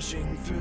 washing through.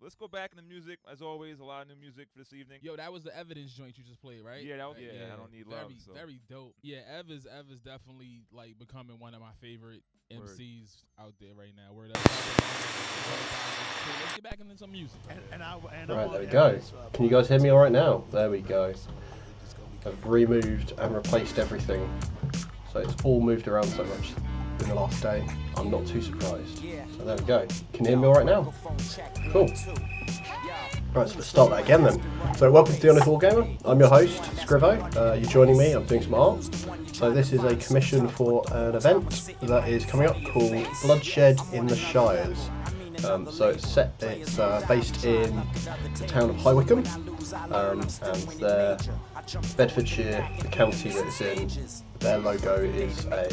Let's go back in the music. As always, a lot of new music for this evening. Yo, that was the Evidence joint you just played, right? Yeah, that was I Don't Need very, Love. So. Very dope. Yeah, Ev is definitely like becoming one of my favorite MCs out there right now. Word up. Let's get back into some music. Right, there we go. Can you guys hear me all right now? There we go. I've removed and replaced everything, so it's all moved around so much in the last day. I'm not too surprised. So there we go. Can you hear me all right now? Cool. Right, so let's start that again then. So welcome to The Honest Wargamer. I'm your host, Scrivo. You're joining me. I'm doing some art. So this is a commission for an event that is coming up called Bloodshed in the Shires. So it's based in the town of High Wycombe, and their Bedfordshire, the county that it's in, their logo is a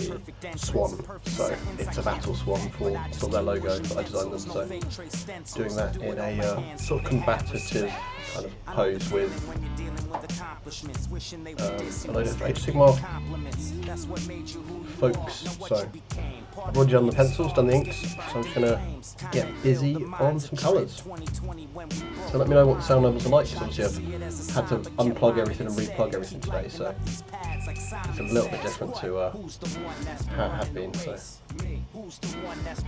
swan, so it's a battle swan for sort of their logo that I designed them, so doing that in a sort of combative kind of pose with a load of Age Sigmar folks. So I've already done the pencils, done the inks, so I'm just going to get busy on some colours. So let me know what the sound levels are like, because obviously I've had to unplug everything and replug everything today, so it's a little bit different to how it had been. So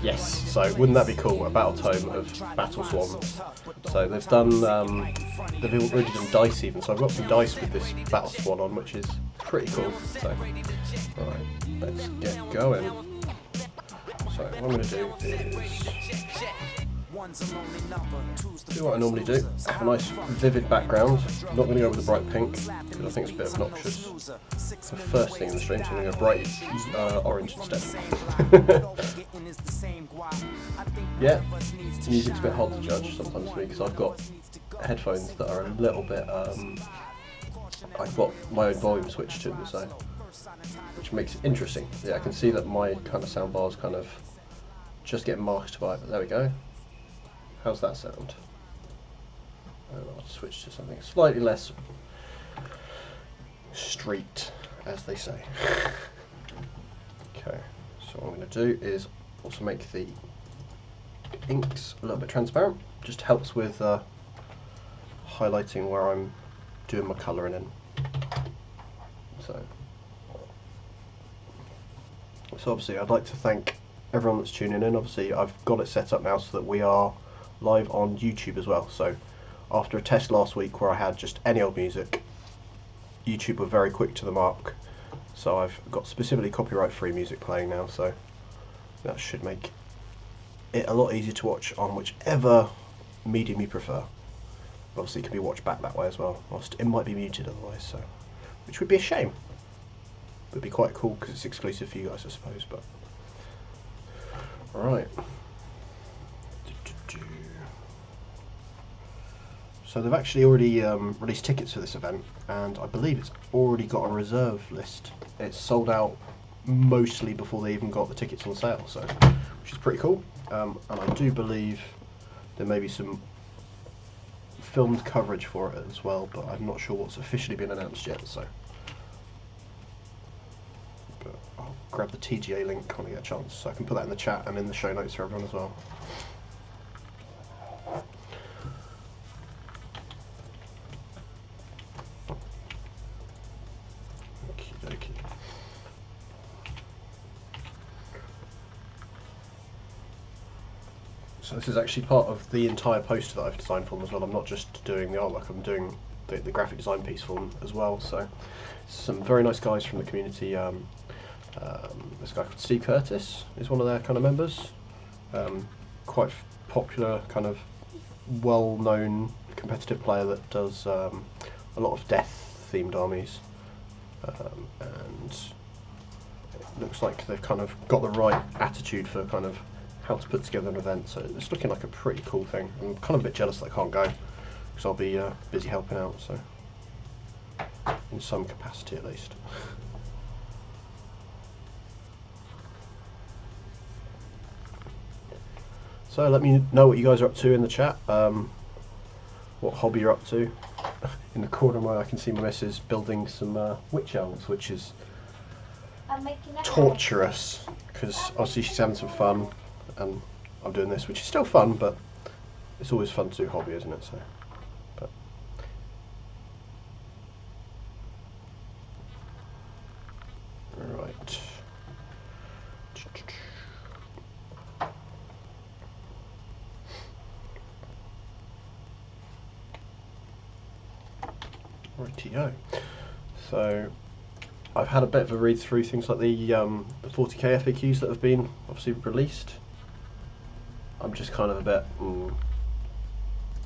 yes, so wouldn't that be cool? A battle tome of battle swans. So they've done, they've already done dice even, so I've got some dice with this battle swan on, which is pretty cool. So right, let's get going. So what I'm going to do is do what I normally do, have a nice vivid background. I'm not going to go with the bright pink because I think it's a bit obnoxious. It's the first thing in the stream, so I'm going to go bright orange instead. Yeah, music's a bit hard to judge sometimes for me because I've got headphones that are a little bit, I've got my own volume switched to them, so which makes it interesting. Yeah, I can see that my kind of sound bar's kind of just getting masked by it, but there we go. How's that sound? I'll switch to something slightly less street, as they say. Okay, so what I'm going to do is also make the inks a little bit transparent. Just helps with highlighting where I'm doing my colouring in. So obviously I'd like to thank everyone that's tuning in. Obviously I've got it set up now so that we are live on YouTube as well. So after a test last week where I had just any old music, YouTube were very quick to the mark. So I've got specifically copyright free music playing now, so that should make it a lot easier to watch on whichever medium you prefer. Obviously it can be watched back that way as well, whilst it might be muted otherwise, so which would be a shame. It would be quite cool because it's exclusive for you guys, I suppose. But right, So they've actually already released tickets for this event, and I believe it's already got a reserve list. It's sold out mostly before they even got the tickets on sale, so which is pretty cool. And I do believe there may be some filmed coverage for it as well, but I'm not sure what's officially been announced yet. So, but I'll grab the TGA link when I get a chance, so I can put that in the chat and in the show notes for everyone as well. So this is actually part of the entire poster that I've designed for them as well. I'm not just doing the artwork, I'm doing the graphic design piece for them as well. So some very nice guys from the community. This guy called Steve Curtis is one of their kind of members. Quite popular, kind of well-known competitive player that does a lot of death-themed armies. And it looks like they've kind of got the right attitude for kind of how to put together an event, so it's looking like a pretty cool thing. I'm kind of a bit jealous that I can't go, because I'll be busy helping out, so in some capacity at least. So let me know what you guys are up to in the chat, what hobby you're up to. In the corner where I can see my missus building some witch elves, which is torturous, because obviously she's having some fun and I'm doing this, which is still fun, but it's always fun to do hobby, isn't it? So, but right. Rightio. So I've had a bit of a read through things like the 40k FAQs that have been obviously released. I'm just kind of a bit,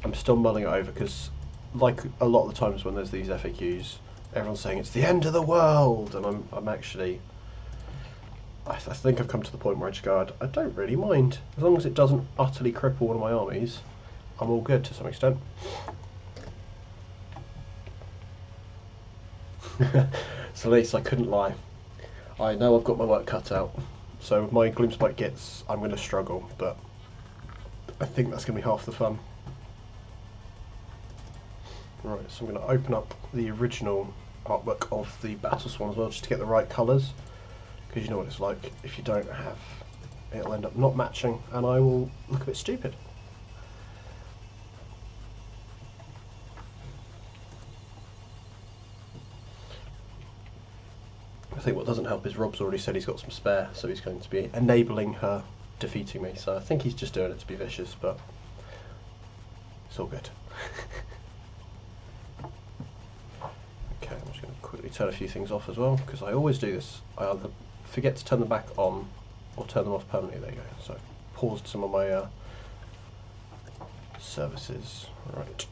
I'm still mulling it over, because like a lot of the times when there's these FAQs, everyone's saying it's the end of the world, and I'm actually, I think I've come to the point where I just go, I don't really mind. As long as it doesn't utterly cripple one of my armies, I'm all good to some extent. So at least I couldn't lie. I know I've got my work cut out. So with my Gloomspite Gits, I'm going to struggle, but I think that's going to be half the fun. Right, so I'm going to open up the original artwork of the Battle Swan as well, just to get the right colours, because you know what it's like. If you don't have, it'll end up not matching, and I will look a bit stupid. I think what doesn't help is Rob's already said he's got some spare, so he's going to be enabling her defeating me. So I think he's just doing it to be vicious, but it's all good. Okay, I'm just going to quickly turn a few things off as well, because I always do this. I either forget to turn them back on or turn them off permanently. There you go. So I've paused some of my services. Right.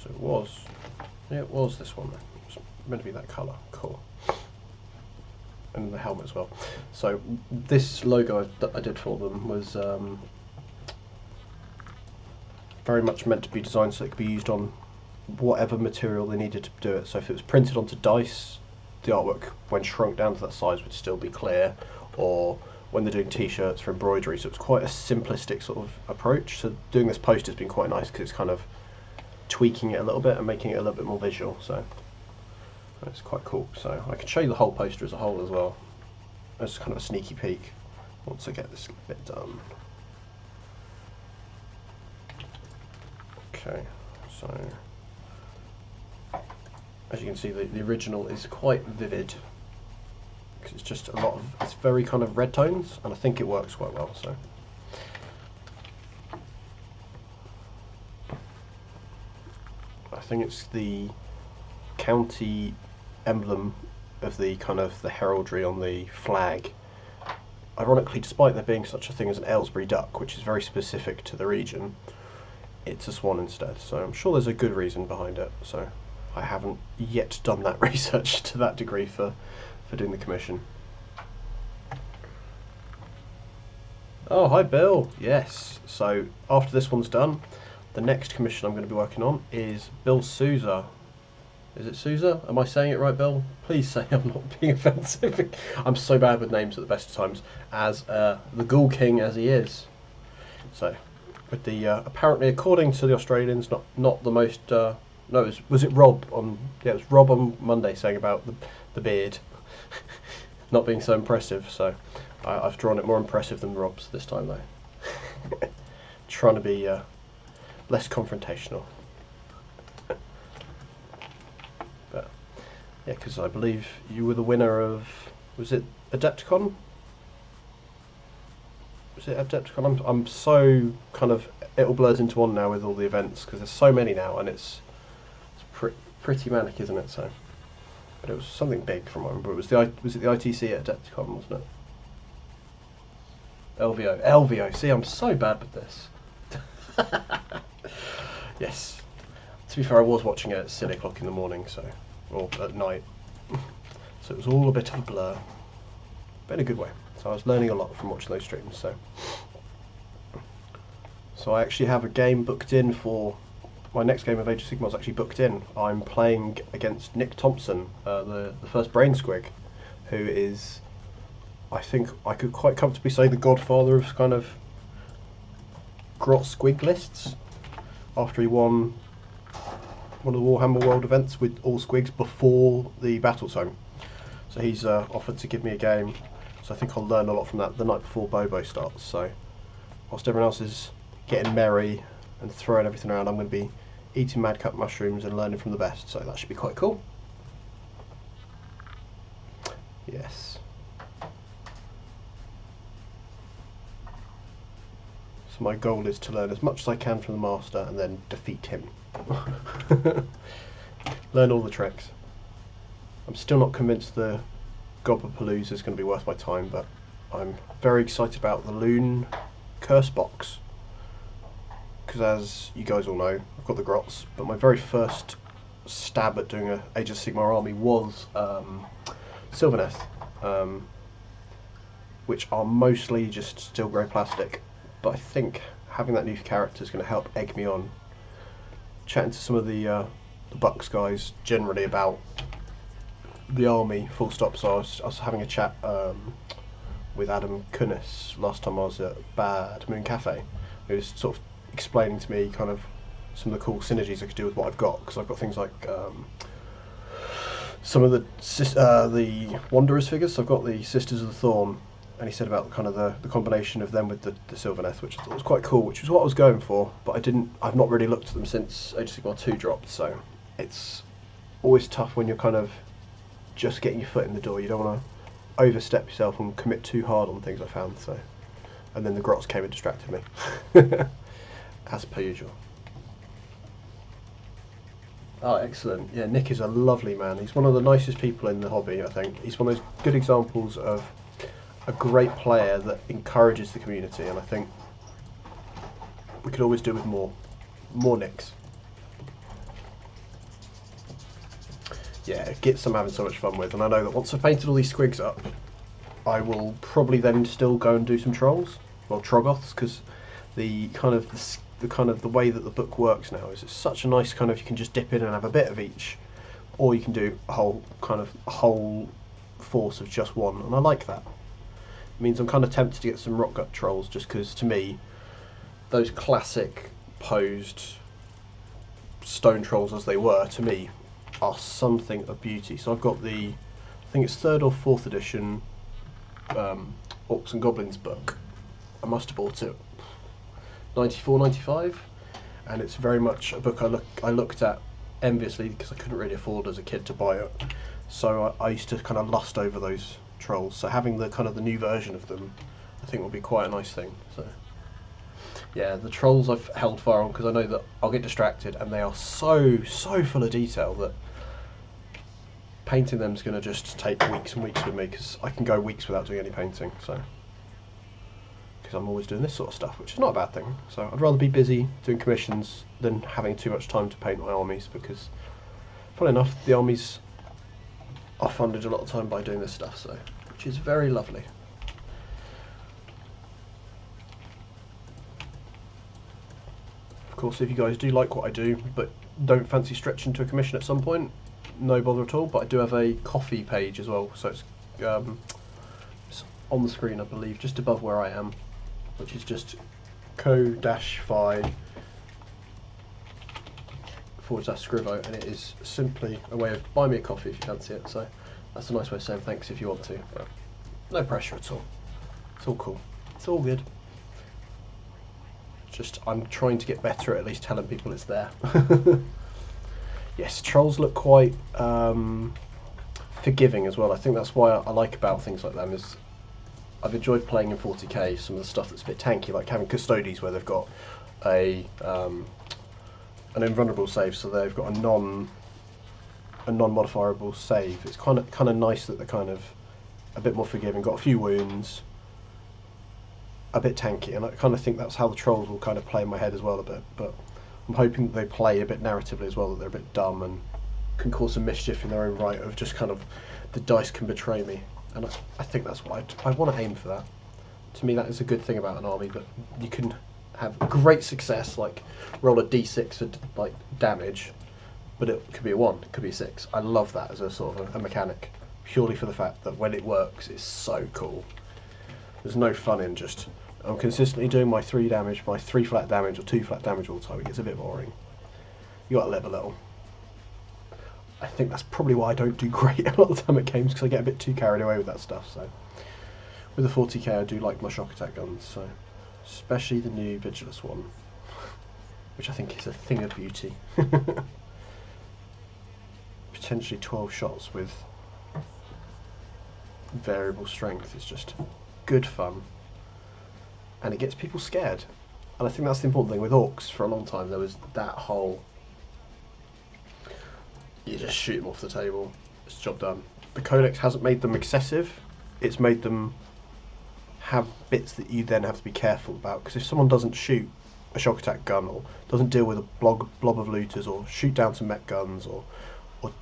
So it was this one. It was meant to be that colour. Cool. And the helmet as well. So this logo that I did for them was very much meant to be designed so it could be used on whatever material they needed to do it. So if it was printed onto dice, the artwork, when shrunk down to that size, would still be clear, or when they're doing t-shirts for embroidery. So it's quite a simplistic sort of approach. So doing this poster has been quite nice, because it's kind of tweaking it a little bit and making it a little bit more visual. So it's quite cool. So I can show you the whole poster as a whole as well. That's kind of a sneaky peek once I get this bit done. Okay, so as you can see, the original is quite vivid, because it's just a lot of, it's very kind of red tones, and I think it works quite well. So I think it's the county emblem of the kind of the heraldry on the flag. Ironically, despite there being such a thing as an Aylesbury duck, which is very specific to the region, it's a swan instead. So I'm sure there's a good reason behind it. So I haven't yet done that research to that degree for doing the commission. Oh, hi Bill. Yes. So after this one's done, the next commission I'm going to be working on is Bill Souza. Is it Souza? Am I saying it right, Bill? Please say I'm not being offensive. I'm so bad with names at the best of times. As the Ghoul King as he is. So, with the apparently, according to the Australians, not the most. No, was it Rob on? Yeah, it was Rob on Monday saying about the beard not being so impressive. So, I've drawn it more impressive than Rob's this time though. Trying to be less confrontational. But yeah, because I believe you were the winner of, was it Adepticon? Was it Adepticon? I'm so kind of, it all blurs into one now with all the events because there's so many now, and it's pretty manic, isn't it? So, but it was something big from what I remember. Was it the ITC at Adepticon, wasn't it? LVO. See, I'm so bad with this. Yes. To be fair, I was watching it at 6 o'clock in the morning, or at night. So it was all a bit of a blur, but in a good way. So I was learning a lot from watching those streams. So I actually have a game booked in for my next game of Age of Sigmar is actually booked in. I'm playing against Nick Thompson, the first Brain Squig, who is, I think I could quite comfortably say, the godfather of kind of grot squig lists, after he won one of the Warhammer World events with all squigs before the Battle Zone. So he's offered to give me a game, so I think I'll learn a lot from that the night before Bobo starts. So whilst everyone else is getting merry and throwing everything around, I'm going to be eating madcap mushrooms and learning from the best, so that should be quite cool. Yes. So my goal is to learn as much as I can from the master and then defeat him. Learn all the tricks. I'm still not convinced the Gobblepalooza is going to be worth my time, but I'm very excited about the Loon Curse Box. Because as you guys all know, I've got the grots, but my very first stab at doing an Age of Sigmar army was Sylvaneth, which are mostly just steel grey plastic. But I think having that new character is going to help egg me on. Chatting to some of the Bucks guys generally about the army, full stop. So I was having a chat with Adam Kunis last time I was at Bad Moon Cafe. He was sort of explaining to me kind of some of the cool synergies I could do with what I've got, because I've got things like some of the Wanderers figures. So I've got the Sisters of the Thorn, and he said about kind of the combination of them with the Sylvaneth, which I thought was quite cool, which was what I was going for, but I've not really looked at them since Age of Sigmar 2 dropped, so it's always tough when you're kind of just getting your foot in the door. You don't want to overstep yourself and commit too hard on things, I found, so. And then the grots came and distracted me. As per usual. Oh, excellent. Yeah, Nick is a lovely man. He's one of the nicest people in the hobby, I think. He's one of those good examples of a great player that encourages the community, and I think we could always do with more Nicks. Yeah, Gits I'm having so much fun with, and I know that once I've painted all these squigs up, I will probably then still go and do some trolls, well, Troggoths, because the way that the book works now is it's such a nice kind of, you can just dip in and have a bit of each, or you can do a whole force of just one, and I like that. It means I'm kind of tempted to get some rock gut trolls, just because to me those classic posed stone trolls as they were, to me, are something of beauty. So I've got I think it's 3rd or 4th edition Orcs and Goblins book. I must have bought it 94, 95, and it's very much a book I looked at enviously because I couldn't really afford as a kid to buy it. So I used to kind of lust over those trolls. So having the new version of them, I think will be quite a nice thing. So yeah, the trolls I've held fire on because I know that I'll get distracted, and they are so full of detail that painting them is going to just take weeks and weeks with me, because I can go weeks without doing any painting. So because I'm always doing this sort of stuff, which is not a bad thing. So I'd rather be busy doing commissions than having too much time to paint my armies, because funny enough, the armies are funded a lot of time by doing this stuff, so which is very lovely. course, if you guys do like what I do, but don't fancy stretching to a commission at some point, no bother at all. But I do have a coffee page as well, so it's on the screen, I believe, just above where I am, which is just co-fi/Scrivo, and it is simply a way of buy me a coffee if you fancy it. So that's a nice way of saying thanks if you want to, but no pressure at all. It's all cool. It's all good. Just I'm trying to get better at least telling people it's there. Yes, trolls look quite forgiving as well. I think that's why I like about things like them is I've enjoyed playing in 40k some of the stuff that's a bit tanky, like having custodies where they've got an invulnerable save, so they've got a non-modifiable save. It's kind of nice that they're kind of a bit more forgiving, got a few wounds, a bit tanky, and I kind of think that's how the trolls will kind of play in my head as well a bit. But I'm hoping that they play a bit narratively as well, that they're a bit dumb and can cause some mischief in their own right, of just kind of the dice can betray me, and I think that's what I want to aim for. That to me, that is a good thing about an army, that you can have great success, like roll a d6 for like damage, but it could be a 1, it could be a 6. I love that as a sort of a mechanic, purely for the fact that when it works, it's so cool. There's no fun in just I'm consistently doing my 3 damage, my 3 flat damage or 2 flat damage all the time. It gets a bit boring. You got to live a little. I think that's probably why I don't do great a lot of the time at games, because I get a bit too carried away with that stuff. So with the 40k, I do like my shock attack guns, so especially the new Vigilus one, which I think is a thing of beauty. Potentially 12 shots with variable strength is just good fun, and it gets people scared. And I think that's the important thing with orcs. For a long time there was that whole, you just shoot them off the table, it's job done. The codex hasn't made them excessive, it's made them have bits that you then have to be careful about, because if someone doesn't shoot a shock attack gun, or doesn't deal with a blob of looters, or shoot down some mech guns, or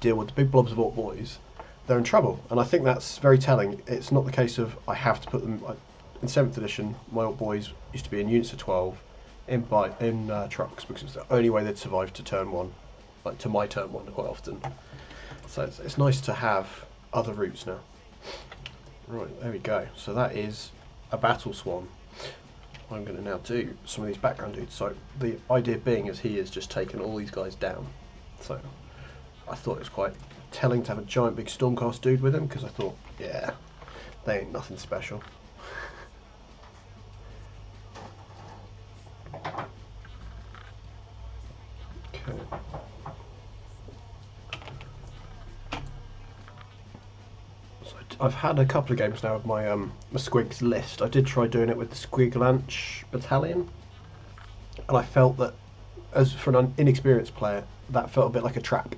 deal with the big blobs of orc boys, they're in trouble. And I think that's very telling. It's not the case of I have to put them in 7th edition. My orc boys used to be in units of 12 in trucks, because it's the only way they'd survive to turn 1, like to my turn 1 quite often. So it's nice to have other routes now. Right, there we go. So that is a battle swan. I'm going to now do some of these background dudes. So the idea being is he has just taken all these guys down. So I thought it was quite telling to have a giant big Stormcast dude with him, because I thought, yeah, they ain't nothing special. Okay. So I've had a couple of games now of my my Squigs list. I did try doing it with the Squiglanch Battalion, and I felt that, as for an inexperienced player, that felt a bit like a trap,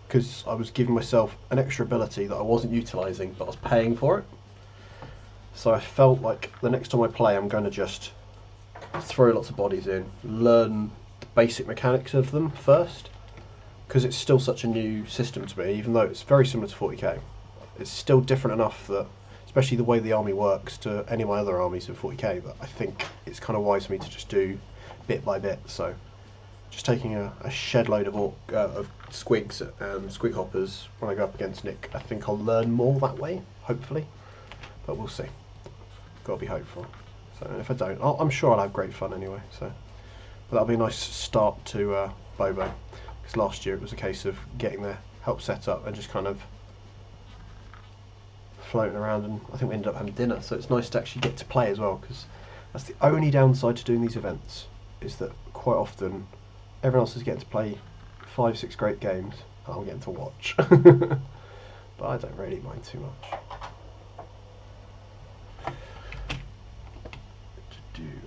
because I was giving myself an extra ability that I wasn't utilising, but I was paying for it. So I felt like the next time I play, I'm going to just throw lots of bodies in, learn the basic mechanics of them first, because it's still such a new system to me, even though it's very similar to 40k. It's still different enough that, especially the way the army works to any of my other armies in 40k, that I think it's kind of wise for me to just do bit by bit. So just taking a shed load of squigs and squig hoppers when I go up against Nick, I think I'll learn more that way, hopefully, but we'll see. Gotta be hopeful. So if I don't, I'm sure I'll have great fun anyway. So, but that'll be a nice start to Bobo, because last year it was a case of getting there, help set up, and just kind of floating around, and I think we ended up having dinner. So it's nice to actually get to play as well, because that's the only downside to doing these events, is that quite often everyone else is getting to play 5-6 great games, and I'm getting to watch. But I don't really mind too much.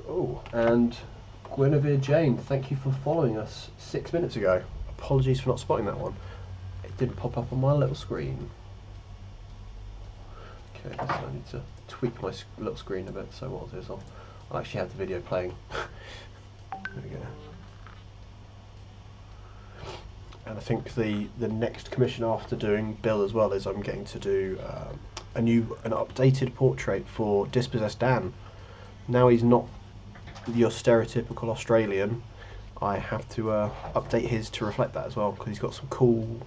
Oh, and Guinevere Jane, thank you for following us 6 minutes ago. Apologies for not spotting that one. It didn't pop up on my little screen. Okay, so I need to tweak my little screen a bit, so what I'll do is I'll actually have the video playing. There we go. And I think the next commission after doing Bill as well is I'm getting to do an updated portrait for Dispossessed Dan. Now he's not your stereotypical Australian. I have to update his to reflect that as well, because he's got some cool,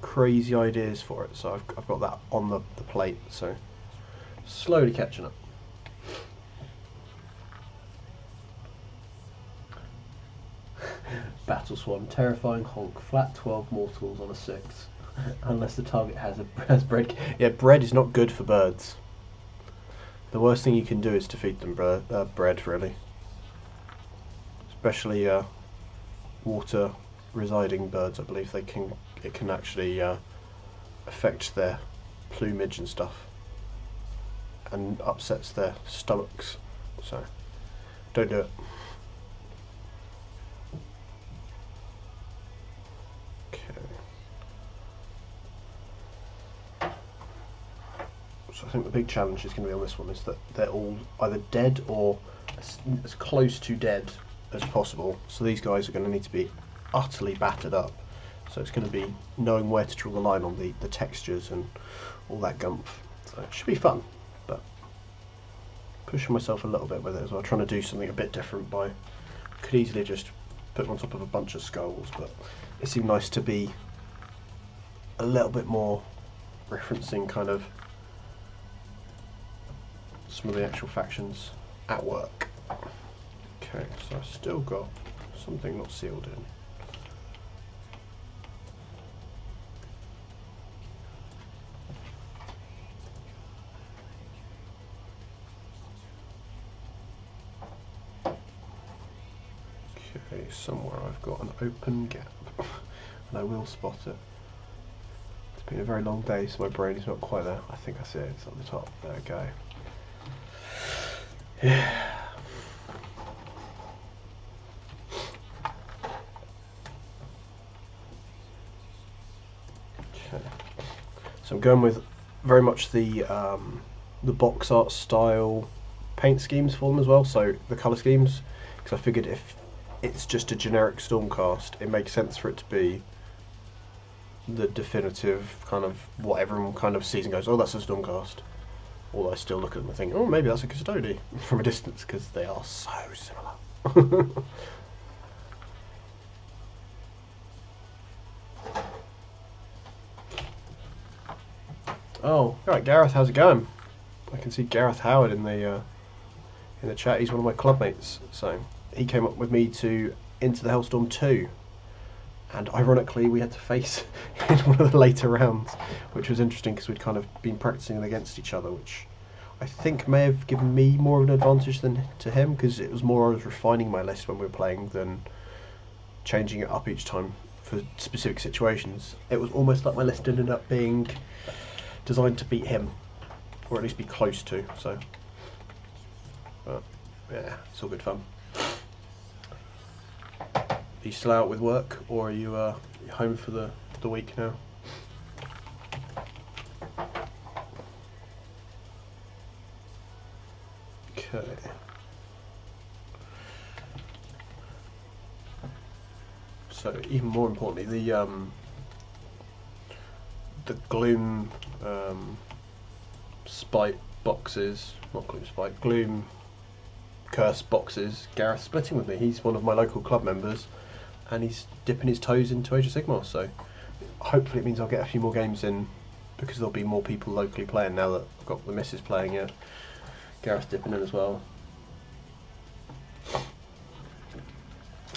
crazy ideas for it. So I've got that on the plate. So slowly catching up. Battle Swan, terrifying honk, flat 12 mortals on a 6. Unless the target has bread. Yeah, bread is not good for birds. The worst thing you can do is to feed them bread, really. Especially water residing birds, I believe it can actually affect their plumage and stuff, and upsets their stomachs. So don't do it. So I think the big challenge is going to be on this one is that they're all either dead or as close to dead as possible. So these guys are going to need to be utterly battered up. So it's going to be knowing where to draw the line on the textures and all that gumph. So it should be fun, but pushing myself a little bit with it as well, trying to do something a bit different. Could easily just put them on top of a bunch of skulls, but it seemed nice to be a little bit more referencing kind of some of the actual factions at work. Okay, so I've still got something not sealed in. Okay, somewhere I've got an open gap, and I will spot it. It's been a very long day, so my brain is not quite there. I think I see it, it's on the top. There we go. Yeah. Okay. So I'm going with very much the box art style paint schemes for them as well. So the colour schemes, because I figured if it's just a generic Stormcast, it makes sense for it to be the definitive kind of what everyone kind of sees and goes, oh, that's a Stormcast. Although I still look at them and think, oh, maybe that's a Custodi from a distance, because they are so similar. Oh, alright, Gareth, how's it going? I can see Gareth Howard in the chat. He's one of my club mates, so he came up with me to Into the Hellstorm 2, and ironically we had to face in one of the later rounds, which was interesting because we'd kind of been practicing against each other, which I think may have given me more of an advantage than to him, because it was more I was refining my list when we were playing than changing it up each time for specific situations. It was almost like my list ended up being designed to beat him, or at least be close to, so but yeah, it's all good fun. Are you still out with work, or are you home for the week now? Okay. So even more importantly, the Gloom Spite boxes, not Gloom Spite, Gloom Curse boxes, Gareth splitting with me. He's one of my local club members, and he's dipping his toes into Age of Sigmar, so hopefully it means I'll get a few more games in, because there'll be more people locally playing now that I've got the missus playing it. Gareth dipping in as well.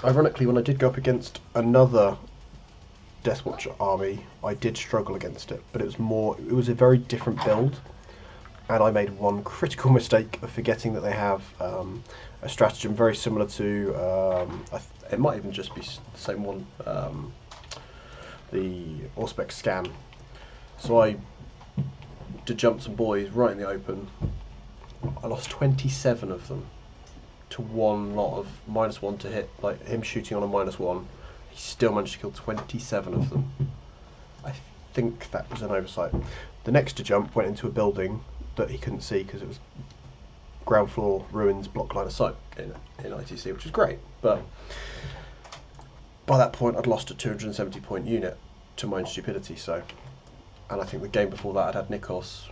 Ironically, when I did go up against another Deathwatch army, I did struggle against it, but it was a very different build, and I made one critical mistake of forgetting that they have a stratagem very similar to, it might even just be the same one, the Auspex Scan. So I did jump some boys right in the open. I lost 27 of them to one lot of -1 to hit, like him shooting on a -1. He still managed to kill 27 of them. I think that was an oversight. The next to jump went into a building that he couldn't see because it was ground floor ruins block line of sight in ITC, which was great, but by that point I'd lost a 270 point unit to my own stupidity. So, and I think the game before that I'd had Nikos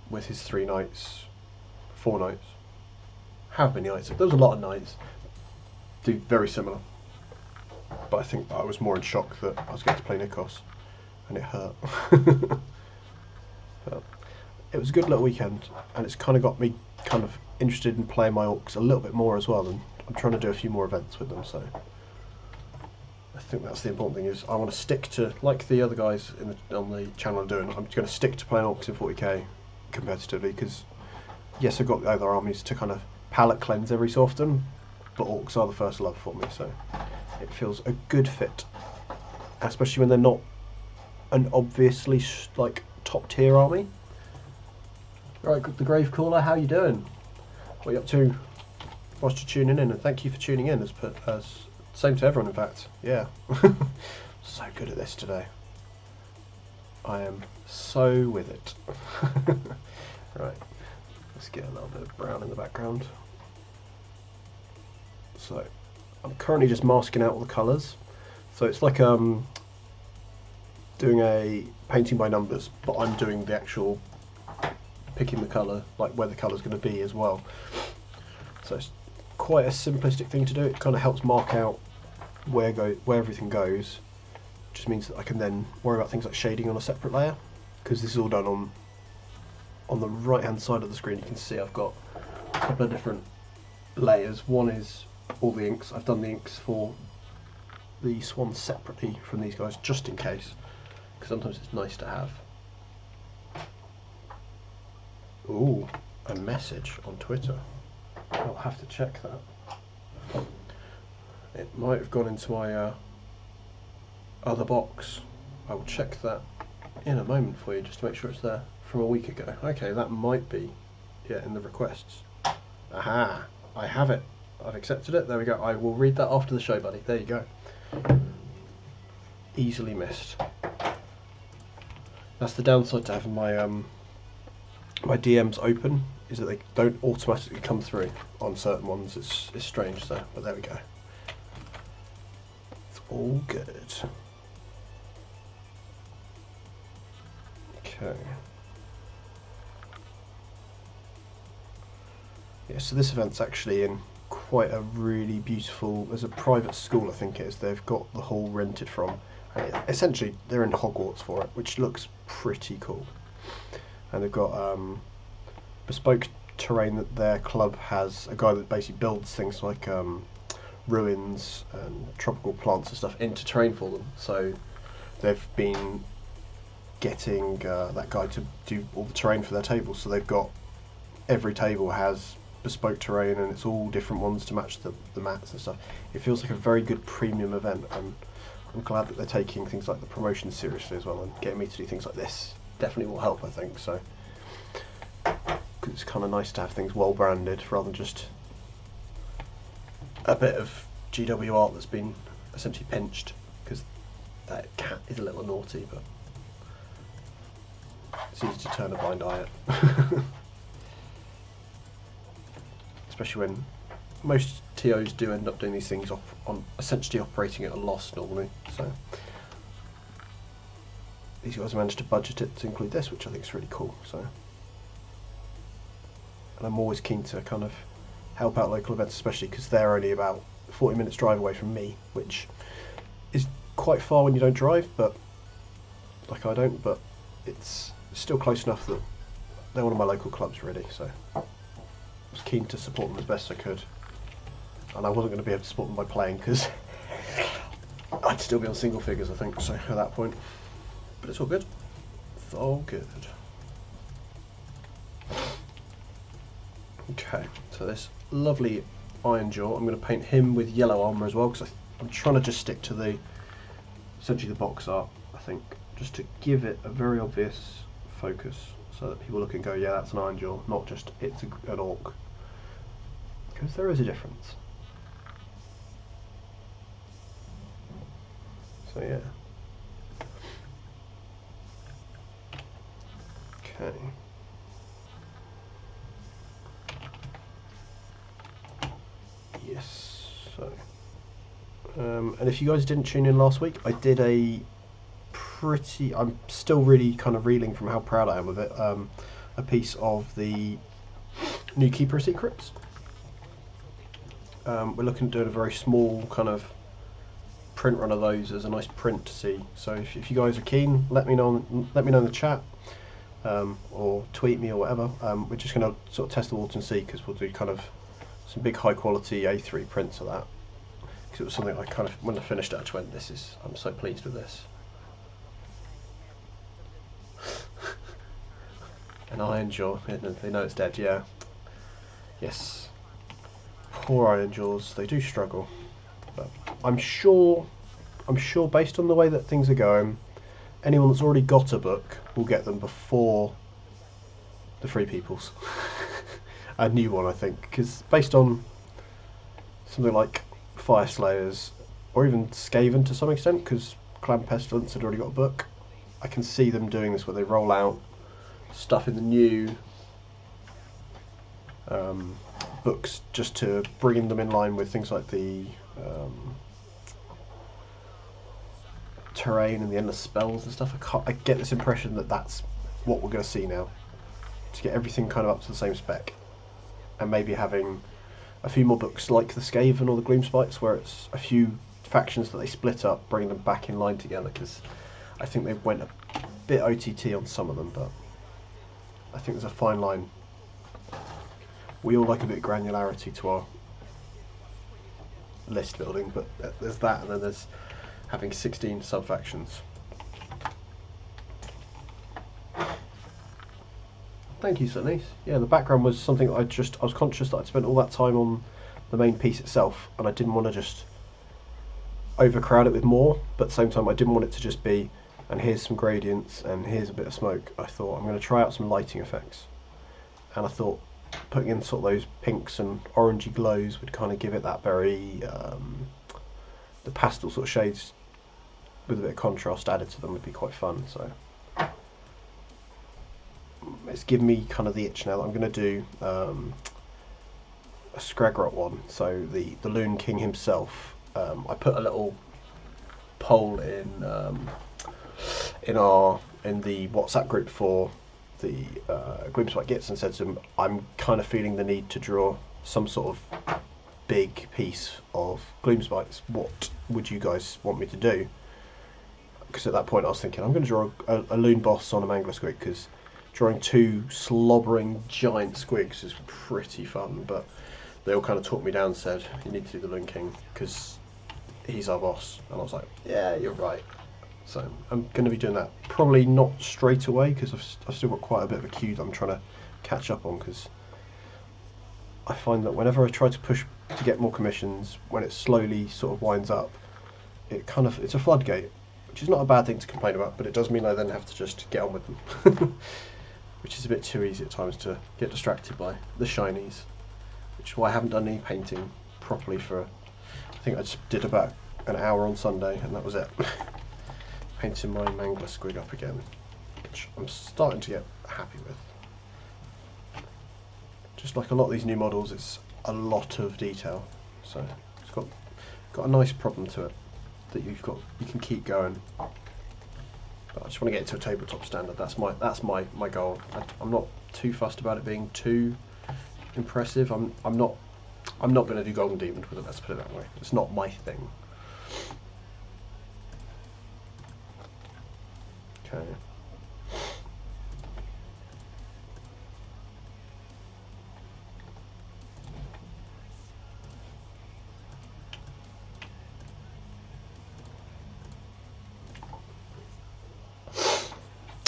with his 4 knights. How many knights? There was a lot of knights. Do very similar. but I think I was more in shock that I was going to play Nikos, and it hurt. But it was a good little weekend, and it's kind of got me kind of interested in playing my orcs a little bit more as well, and I'm trying to do a few more events with them, so I think that's the important thing. Is I want to stick to, like the other guys on the channel are doing, I'm going to stick to playing orcs in 40k competitively, because yes, I've got the other armies to kind of palette cleanse every so often, but orcs are the first love for me, so it feels a good fit, especially when they're not an obviously like top tier army. Right, the Gravecaller, how you doing? What are you up to whilst you're tuning in? And thank you for tuning in, as same to everyone, in fact. Yeah. So good at this today. I am so with it. Right, let's get a little bit of brown in the background. So I'm currently just masking out all the colours. So it's like doing a painting by numbers, but I'm doing the actual picking the colour, like where the colour's going to be as well. So it's quite a simplistic thing to do. It kind of helps mark out where everything goes. Just means that I can then worry about things like shading on a separate layer, because this is all done on the right hand side of the screen. You can see I've got a couple of different layers. One is all the inks. I've done the inks for the swans separately from these guys, just in case, because sometimes it's nice to have. Ooh, a message on Twitter. I'll have to check that. It might have gone into my other box. I will check that in a moment for you, just to make sure it's there from a week ago. Okay, that might be, yeah, in the requests. Aha, I have it. I've accepted it. There we go. I will read that after the show, buddy. There you go. Easily missed. That's the downside to having my my DMs open, is that they don't automatically come through on certain ones. It's strange, so, but there we go. It's all good. Okay. Yeah, so this event's actually in quite a really beautiful, there's a private school, I think it is, they've got the hall rented from. And essentially, they're in Hogwarts for it, which looks pretty cool. And they've got bespoke terrain that their club has, a guy that basically builds things like ruins and tropical plants and stuff into terrain for them. So they've been getting that guy to do all the terrain for their tables. So they've got, every table has bespoke terrain, and it's all different ones to match the mats and stuff. It feels like a very good premium event, and I'm glad that they're taking things like the promotion seriously as well, and getting me to do things like this definitely will help, I think. So, because it's kind of nice to have things well branded rather than just a bit of GW art that's been essentially pinched, because that cat is a little naughty, but it's easy to turn a blind eye at. Especially when most TOs do end up doing these things on essentially operating at a loss normally. So these guys managed to budget it to include this, which I think is really cool. So, and I'm always keen to kind of help out local events, especially because they're only about 40 minutes drive away from me, which is quite far when you don't drive, but like I don't, but it's still close enough that they're one of my local clubs really. So I was keen to support them as best I could, and I wasn't going to be able to support them by playing because I'd still be on single figures, I think, so at that point. But it's all good. It's all good. Okay, so this lovely Iron Jaw, I'm going to paint him with yellow armour as well, because I'm trying to just stick to the, essentially the box art, I think, just to give it a very obvious focus, so that people look and go, yeah, that's an Iron Jaw, not just it's an orc. Because there is a difference. So yeah. Okay. Yes. So, and if you guys didn't tune in last week, I did a pretty. I'm still really kind of reeling from how proud I am of it. A piece of the new Keeper of Secrets. We're looking at doing a very small kind of print run of those as a nice print to see. So if you guys are keen, let me know in the chat, or tweet me or whatever. We're just going to sort of test the water and see, because we'll do kind of some big high quality A3 prints of that. Because it was something I kind of, when I finished it, I just went, I'm so pleased with this. An iron jaw, they know it's dead, yeah. Yes. Poor iron jaws, they do struggle. But I'm sure based on the way that things are going, anyone that's already got a book will get them before the Free Peoples. A new one, I think, because based on something like Fire Slayers, or even Skaven to some extent, because Clan Pestilence had already got a book, I can see them doing this where they roll out stuff in the new books just to bring them in line with things like the terrain and the endless spells and stuff. I get this impression that that's what we're going to see now, to get everything kind of up to the same spec, and maybe having a few more books like the Skaven or the Gloomspites, where it's a few factions that they split up, bring them back in line together, because I think they went a bit OTT on some of them, but I think there's a fine line. We all like a bit of granularity to our list building, but there's that, and then there's having 16 sub-factions. Thank you, Sunnies. Yeah, the background was something I was conscious that I'd spent all that time on the main piece itself, and I didn't want to just overcrowd it with more, but at the same time I didn't want it to just be, and here's some gradients, and here's a bit of smoke. I thought, I'm going to try out some lighting effects. And I thought putting in sort of those pinks and orangey glows would kind of give it that very, the pastel sort of shades with a bit of contrast added to them would be quite fun. So it's given me kind of the itch now that I'm going to do a Skragrot one. So the Loon King himself, I put a little poll in the WhatsApp group for the Gloomspite Gits, and said to him, I'm kind of feeling the need to draw some sort of big piece of Gloomspites. What would you guys want me to do? Because at that point I was thinking, I'm going to draw a Loon Boss on a Mangler Squig, because drawing two slobbering giant squigs is pretty fun, but they all kind of talked me down and said, you need to do the Loon King, because he's our boss. And I was like, yeah, you're right. So I'm going to be doing that. Probably not straight away, because I've still got quite a bit of a queue that I'm trying to catch up on, because I find that whenever I try to push to get more commissions, when it slowly sort of winds up, it's a floodgate, which is not a bad thing to complain about, but it does mean I then have to just get on with them, which is a bit too easy at times to get distracted by the shinies, which is why I haven't done any painting properly for, I think I just did about an hour on Sunday, and that was it. Painting my Mangler Squig up again, which I'm starting to get happy with. Just like a lot of these new models, it's a lot of detail, so it's got a nice problem to it that you can keep going. But I just want to get it to a tabletop standard. That's my goal. I'm not too fussed about it being too impressive. I'm not going to do Golden Demon with it. Let's put it that way. It's not my thing. Okay.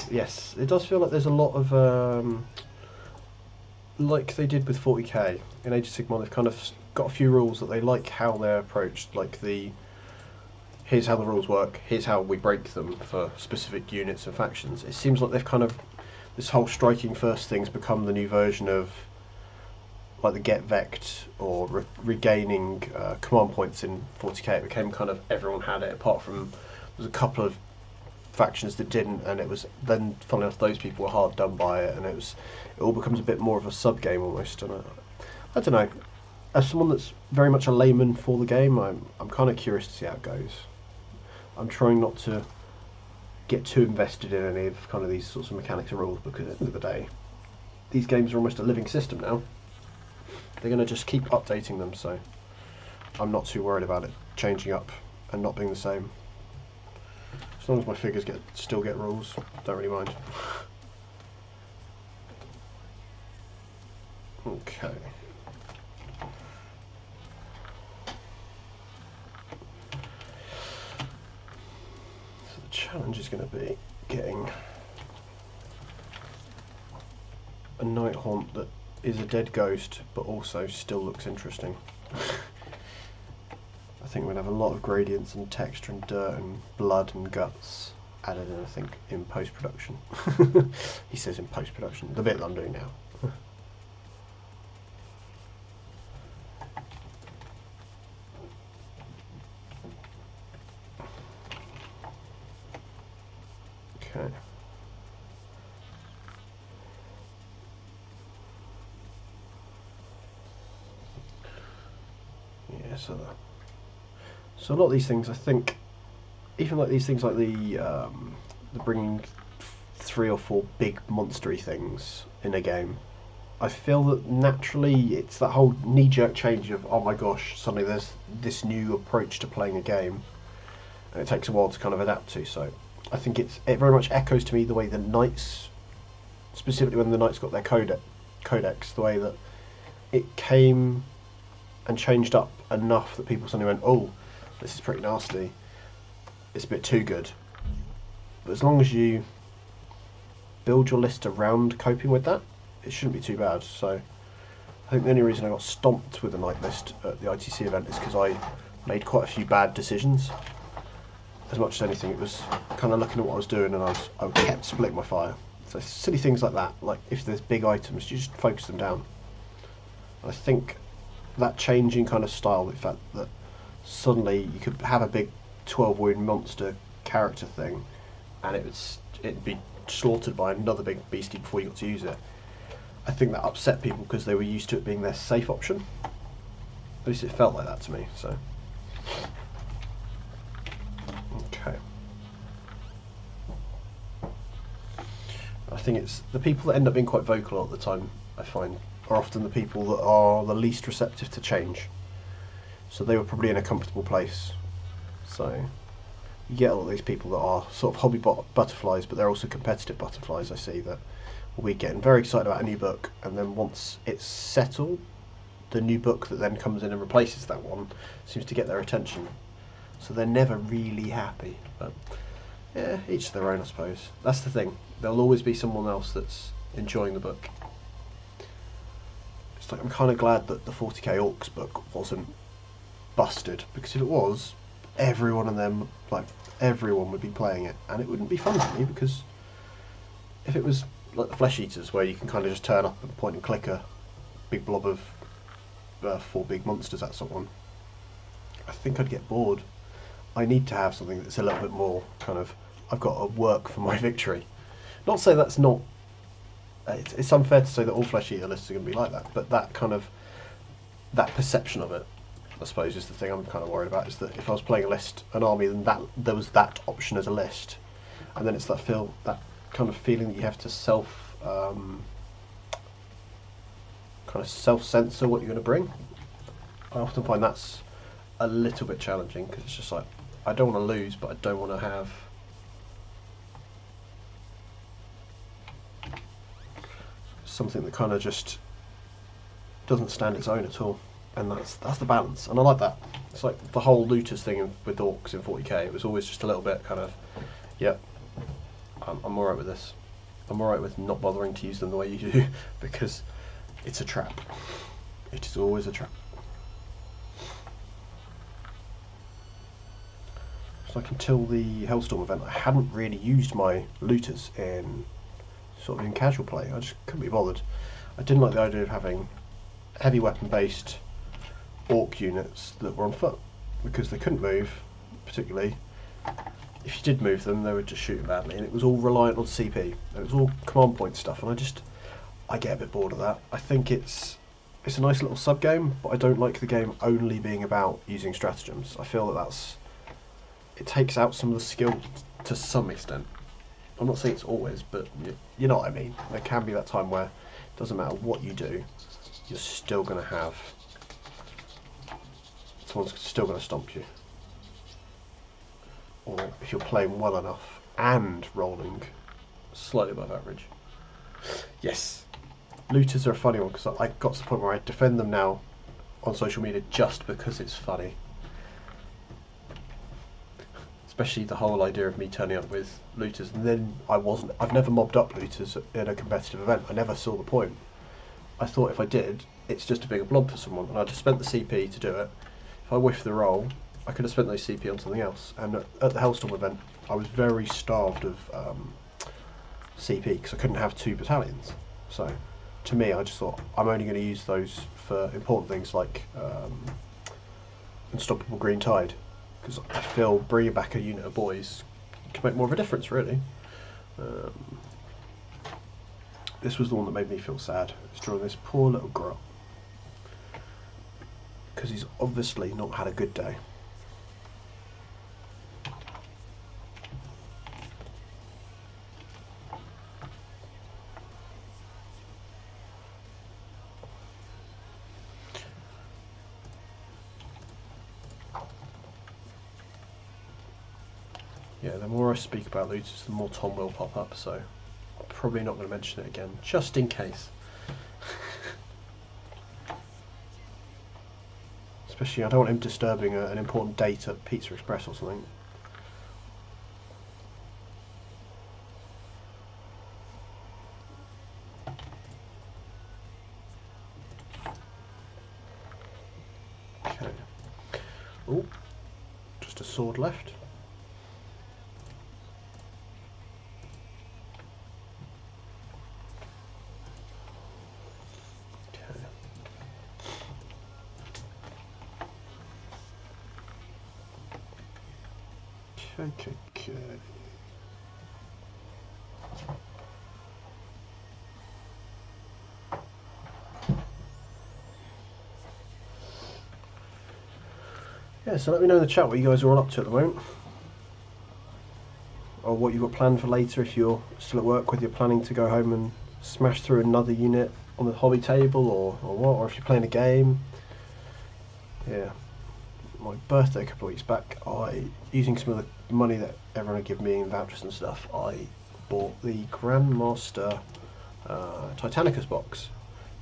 Yes, it does feel like there's a lot of, like they did with 40k. In Age of Sigmar, they've kind of got a few rules that they like how they're approached, like here's how the rules work, here's how we break them for specific units and factions. It seems like they've kind of, this whole striking first thing's become the new version of like the get vect or regaining command points in 40k. It became kind of, everyone had it, apart from there's a couple of factions that didn't, and it was then, funnily enough, those people were hard done by it, and it all becomes a bit more of a sub game almost. And I don't know, as someone that's very much a layman for the game, I'm kind of curious to see how it goes. I'm trying not to get too invested in any of kind of these sorts of mechanics and rules, because at the end of the day, these games are almost a living system now. They're going to just keep updating them, so I'm not too worried about it changing up and not being the same. As long as my figures still get rules, don't really mind. Okay. So the challenge is going to be getting a night haunt that is a dead ghost but also still looks interesting. I think we're going to have a lot of gradients and texture and dirt and blood and guts added in, I think, in post-production. He says in post-production, the bit that I'm doing now. Okay. Yeah, so a lot of these things, I think, even like these things like the bringing 3 or 4 big monstery things in a game, I feel that naturally it's that whole knee-jerk change of, oh my gosh, suddenly there's this new approach to playing a game, and it takes a while to kind of adapt to. So I think it very much echoes to me the way the Knights, specifically when the Knights got their codex, the way that it came and changed up enough that people suddenly went, oh, this is pretty nasty, it's a bit too good. But as long as you build your list around coping with that, it shouldn't be too bad. So I think the only reason I got stomped with the night list at the ITC event is because I made quite a few bad decisions. As much as anything, it was kind of looking at what I was doing, and I kept splitting my fire. So silly things like that, like if there's big items, you just focus them down. And I think that changing kind of style, the fact that suddenly you could have a big 12 wound monster character thing, and it'd be slaughtered by another big beastie before you got to use it. I think that upset people because they were used to it being their safe option. At least it felt like that to me. So, okay. I think it's the people that end up being quite vocal at the time, I find, are often the people that are the least receptive to change. So they were probably in a comfortable place. So you get a lot of these people that are sort of hobby butterflies, but they're also competitive butterflies. I see that will be getting very excited about a new book, and then once it's settled, the new book that then comes in and replaces that one seems to get their attention. So they're never really happy. But yeah, each to their own, I suppose. That's the thing. There'll always be someone else that's enjoying the book. It's like I'm kind of glad that the 40k Orcs book wasn't busted, because if it was, everyone would be playing it, and it wouldn't be fun for me, because if it was like the Flesh Eaters, where you can kind of just turn up and point and click a big blob of 4 big monsters, that sort of one, I think I'd get bored. I need to have something that's a little bit more kind of, I've got to work for my victory. Not to say that's not, it's unfair to say that all Flesh Eater lists are going to be like that, but that kind of, that perception of it, I suppose, is the thing I'm kind of worried about, is that if I was playing a list, an army, then there was that option as a list, and then it's that kind of feeling that you have to kind of self-censor what you're going to bring. I often find that's a little bit challenging, because it's just like, I don't want to lose, but I don't want to have something that kind of just doesn't stand its own at all. And that's the balance, and I like that. It's like the whole looters thing with Orcs in 40k. It was always just a little bit kind of, yep, I'm alright with this. I'm alright with not bothering to use them the way you do, because it's a trap. It is always a trap. So like until the Hellstorm event, I hadn't really used my looters in sort of in casual play. I just couldn't be bothered. I didn't like the idea of having heavy weapon based Orc units that were on foot, because they couldn't move particularly. If you did move them, they were just shooting badly, and it was all reliant on CP. It was all command point stuff, and I get a bit bored of that. I think it's a nice little sub game, but I don't like the game only being about using stratagems. I feel that it takes out some of the skill to some extent. I'm not saying it's always, but you know what I mean. There can be that time where it doesn't matter what you do, you're still going to have, someone's still going to stomp you. or if you're playing well enough and rolling slightly above average. Yes, looters are a funny one because I got to the point where I defend them now on social media just because it's funny. Especially the whole idea of me turning up with looters, and then I've never mobbed up looters in a competitive event. I never saw the point. I thought if I did, it's just a bigger blob for someone, and I just spent the CP to do it. If I whiffed the roll, I could have spent those CP on something else. And at the Hellstorm event, I was very starved of CP because I couldn't have 2 battalions. So, to me, I just thought I'm only going to use those for important things like Unstoppable Green Tide, because I feel bringing back a unit of boys can make more of a difference, really. This was the one that made me feel sad. It's drawing this poor little grot because he's obviously not had a good day. Yeah, the more I speak about looters, the more Tom will pop up, so I'm probably not going to mention it again, just in case. Especially, I don't want him disturbing an important date at Pizza Express or something. Okay. Oh, just a sword left. Okay. Yeah, so let me know in the chat what you guys are all up to at the moment. Or what you've got planned for later if you're still at work, whether you're planning to go home and smash through another unit on the hobby table or what, or if you're playing a game. Yeah. My birthday a couple of weeks back, using some of the money that everyone had given me in vouchers and stuff, I bought the Grandmaster Titanicus box.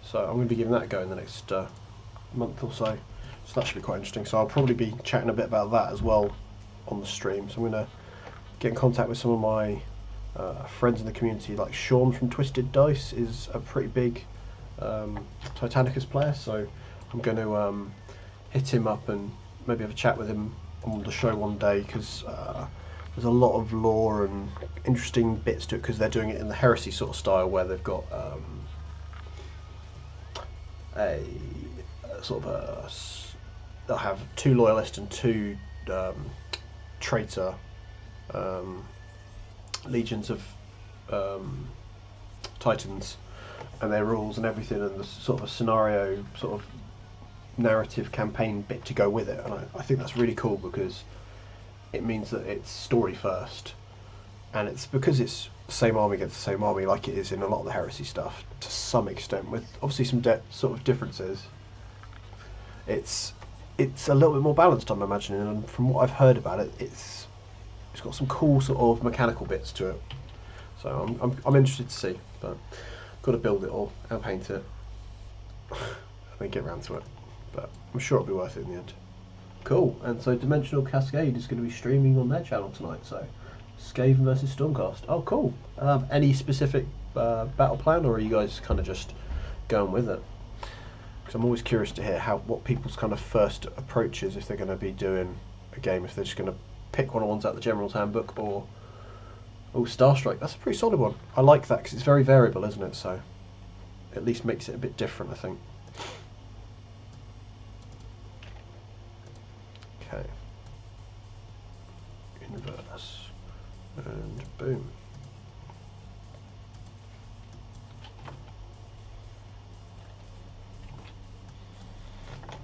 So I'm going to be giving that a go in the next month or so. So that should be quite interesting. So I'll probably be chatting a bit about that as well on the stream. So I'm going to get in contact with some of my friends in the community. Like Sean from Twisted Dice is a pretty big Titanicus player. So I'm going to hit him up and maybe have a chat with him on the show one day, because there's a lot of lore and interesting bits to it, because they're doing it in the Heresy sort of style, where they've got a sort of they'll have 2 loyalists and 2 traitor legions of Titans, and their rules and everything, and the sort of a scenario sort of narrative campaign bit to go with it. And I think that's really cool, because it means that it's story first, and it's because it's the same army against the same army, like it is in a lot of the Heresy stuff to some extent, with obviously some sort of differences. It's a little bit more balanced, I'm imagining, and from what I've heard about it, it's got some cool sort of mechanical bits to it. So I'm interested to see, but I've got to build it all and paint it and then get around to it. But I'm sure it'll be worth it in the end. Cool, and so Dimensional Cascade is going to be streaming on their channel tonight, so Skaven versus Stormcast. Oh, cool. Any specific battle plan, or are you guys kind of just going with it? Because I'm always curious to hear what people's kind of first approach is if they're going to be doing a game, if they're just going to pick one of the ones out of the General's Handbook, or... Oh, Starstrike, that's a pretty solid one. I like that because it's very variable, isn't it? So at least makes it a bit different, I think. Okay. Inverse. And boom.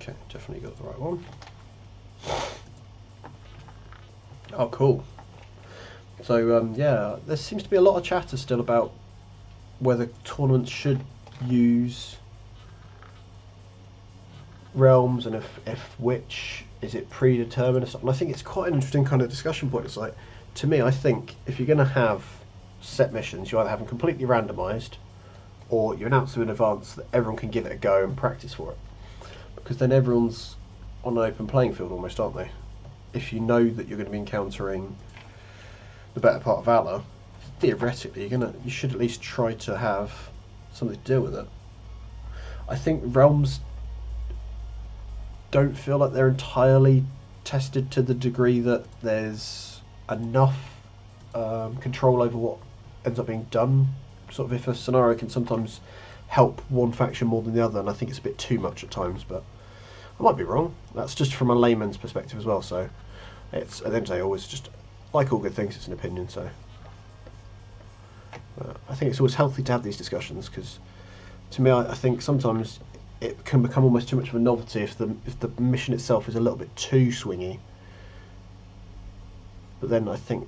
Okay, definitely got the right one. Oh, cool. So, yeah, there seems to be a lot of chatter still about whether tournaments should use realms, and if which, is it predetermined or something? I think it's quite an interesting kind of discussion point. It's like, to me, I think if you're going to have set missions, you either have them completely randomised, or you announce them in advance that everyone can give it a go and practice for it. Because then everyone's on an open playing field almost, aren't they? If you know that you're going to be encountering the better part of Valor, theoretically you should at least try to have something to deal with it. I think realms don't feel like they're entirely tested to the degree that there's enough control over what ends up being done. Sort of if a scenario can sometimes help one faction more than the other, and I think it's a bit too much at times, but I might be wrong. That's just from a layman's perspective as well, so it's, at the end of the day, always just, like all good things, it's an opinion, so I think it's always healthy to have these discussions, because to me, I think sometimes it can become almost too much of a novelty if the mission itself is a little bit too swingy. But then I think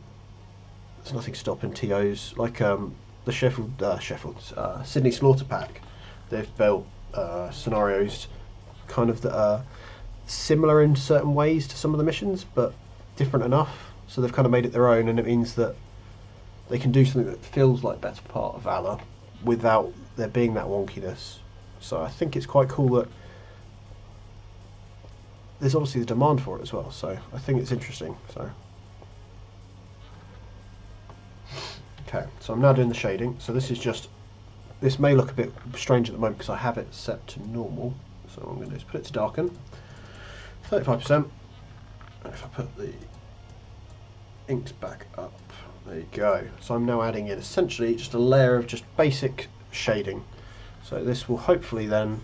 there's nothing stopping TOs like the Sydney Slaughter Pack. They've built scenarios kind of that are similar in certain ways to some of the missions, but different enough. So they've kind of made it their own, and it means that they can do something that feels like better part of Valor without there being that wonkiness. So I think it's quite cool that there's obviously the demand for it as well. So I think it's interesting. So okay, so I'm now doing the shading. So this is just, this may look a bit strange at the moment because I have it set to normal. So what I'm going to do is put it to darken, 35%. And if I put the inks back up, there you go. So I'm now adding in essentially just a layer of just basic shading. So this will hopefully then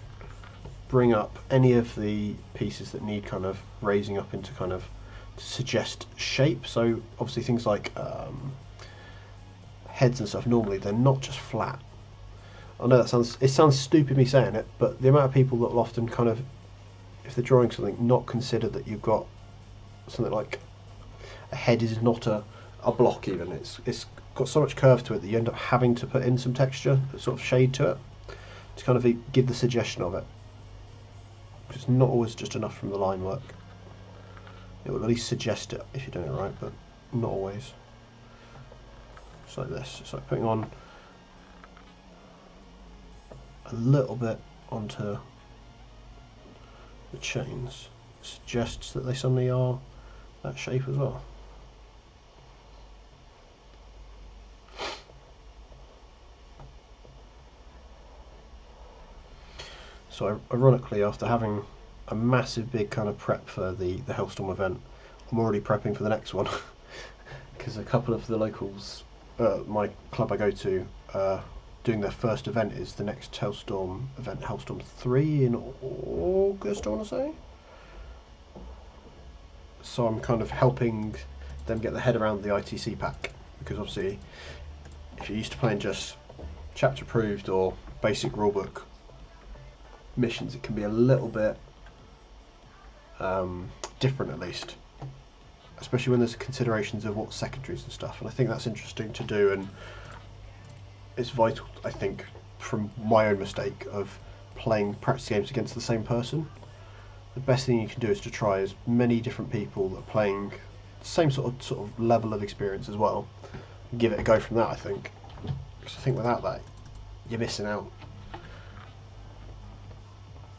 bring up any of the pieces that need kind of raising up into kind of to suggest shape. So obviously things like heads and stuff, normally they're not just flat. I know it sounds stupid me saying it, but the amount of people that will often kind of, if they're drawing something, not consider that you've got something like a head is not a block even. It's got so much curve to it that you end up having to put in some texture, sort of shade to it, to kind of give the suggestion of it. It's not always just enough from the line work. It will at least suggest it if you're doing it right, but not always. It's like this. It's like putting on a little bit onto the chains. Suggests that they suddenly are that shape as well. So ironically, after having a massive big kind of prep for the Hellstorm event, I'm already prepping for the next one because a couple of the locals, my club I go to, doing their first event is the next Hellstorm event, Hellstorm 3 in August, I want to say. So I'm kind of helping them get their head around the ITC pack, because obviously if you're used to playing just chapter approved or basic rulebook missions, it can be a little bit different, at least, especially when there's considerations of what secondaries and stuff, and I think that's interesting to do, and it's vital, I think, from my own mistake of playing practice games against the same person. The best thing you can do is to try as many different people that are playing the same sort of level of experience as well, and give it a go from that, I think, because I think without that you're missing out.